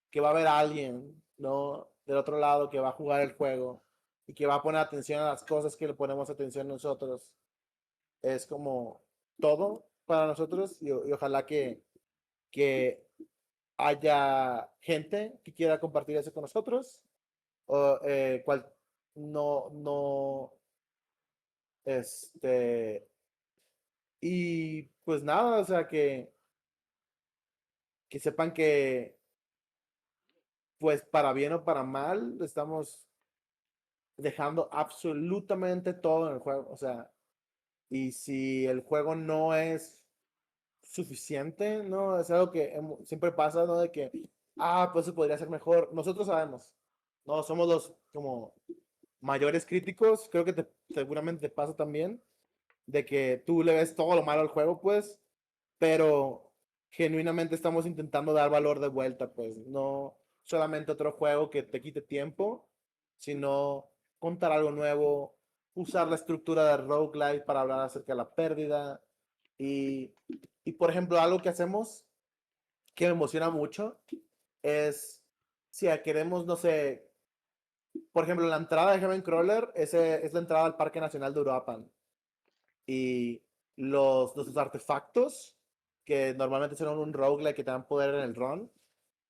que va a haber alguien, ¿no? del otro lado que va a jugar el juego y que va a poner atención a las cosas que le ponemos atención nosotros. Es como todo para nosotros y ojalá que haya gente que quiera compartir eso con nosotros. O, cual, no, no, este, y pues nada, o sea, que sepan que, pues para bien o para mal, estamos dejando absolutamente todo en el juego. O sea, y si el juego no es suficiente, ¿no? Es algo que siempre pasa, ¿no? De que, pues se podría ser mejor. Nosotros sabemos, no somos los como mayores críticos, creo que seguramente te pasa también, de que tú le ves todo lo malo al juego, pues, pero genuinamente estamos intentando dar valor de vuelta, pues, no solamente otro juego que te quite tiempo, sino contar algo nuevo, usar la estructura de roguelike para hablar acerca de la pérdida y, por ejemplo, algo que hacemos que me emociona mucho es si queremos, no sé, por ejemplo, la entrada de Heaven Crawler es la entrada al Parque Nacional de Uruapan. Y los artefactos, que normalmente son un roguelike que te dan poder en el run,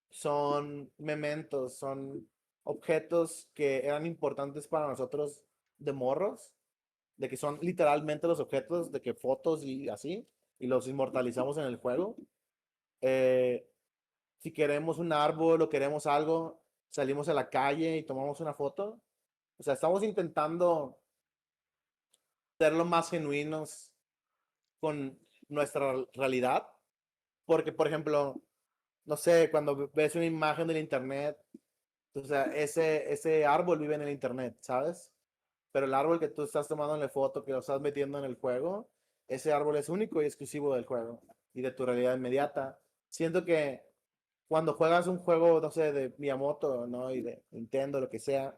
son mementos, son objetos que eran importantes para nosotros de morros, de que son literalmente los objetos, de que fotos y así, y los inmortalizamos en el juego. Eh, si queremos un árbol o queremos algo, salimos a la calle y tomamos una foto. O sea, estamos intentando ser lo más genuinos con nuestra realidad, porque, por ejemplo, no sé, cuando ves una imagen del internet, o sea, ese árbol vive en el internet, ¿sabes? Pero el árbol que tú estás tomando en la foto, que lo estás metiendo en el juego, ese árbol es único y exclusivo del juego y de tu realidad inmediata. Siento que cuando juegas un juego, no sé, de Miyamoto, ¿no? Y de Nintendo, lo que sea,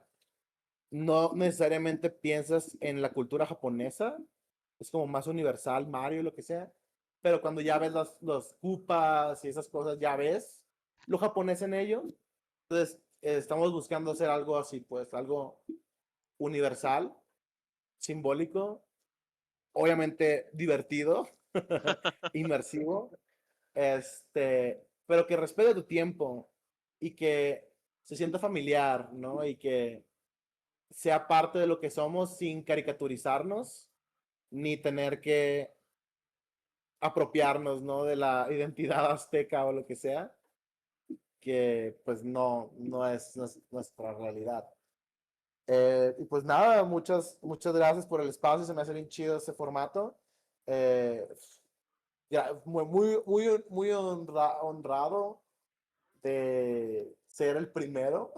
no necesariamente piensas en la cultura japonesa, es como más universal, Mario, lo que sea, pero cuando ya ves los Koopas y esas cosas, ya ves lo japonés en ellos, entonces estamos buscando hacer algo así, pues algo universal, simbólico, obviamente divertido, inmersivo, pero que respete tu tiempo y que se sienta familiar, ¿no? Y que sea parte de lo que somos sin caricaturizarnos ni tener que apropiarnos, ¿no? De la identidad azteca o lo que sea, que pues no es nuestra realidad. Y pues nada, muchas gracias por el espacio, se me hace bien chido este formato. Eh, ya, muy honrado de ser el primero.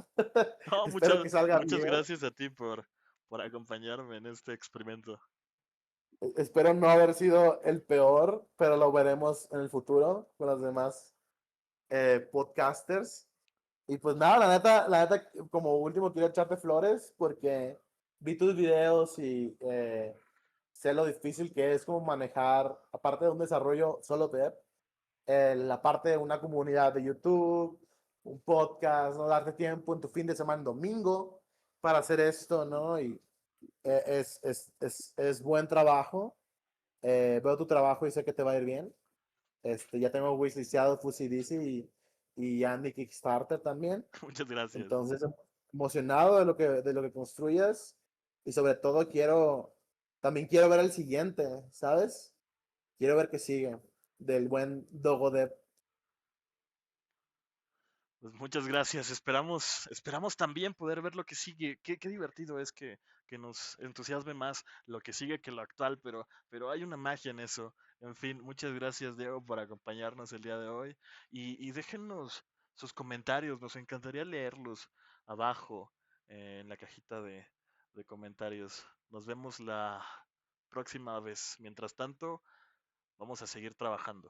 No, Espero que salga muchas bien. gracias a ti por acompañarme en este experimento. Espero no haber sido el peor, pero lo veremos en el futuro con los demás podcasters. Y pues nada, la neta, como último quiero echarte flores porque vi tus videos y sé lo difícil que es como manejar, aparte de un desarrollo solo web, la parte de una comunidad de YouTube, un podcast, no darte tiempo en tu fin de semana, domingo, para hacer esto, ¿no? Y es buen trabajo. Veo tu trabajo y sé que te va a ir bien. Ya tengo wishlisteado Fuzzy DC y Andy Kickstarter también. Muchas gracias. Entonces, emocionado de lo que construyas y sobre todo también quiero ver el siguiente, ¿sabes? Quiero ver qué sigue del buen Dogodev. Pues muchas gracias. Esperamos también poder ver lo que sigue. Qué divertido es que nos entusiasme más lo que sigue que lo actual, pero hay una magia en eso. En fin, muchas gracias, Diego, por acompañarnos el día de hoy. Y déjennos sus comentarios, nos encantaría leerlos abajo en la cajita de comentarios. Nos vemos la próxima vez. Mientras tanto, vamos a seguir trabajando.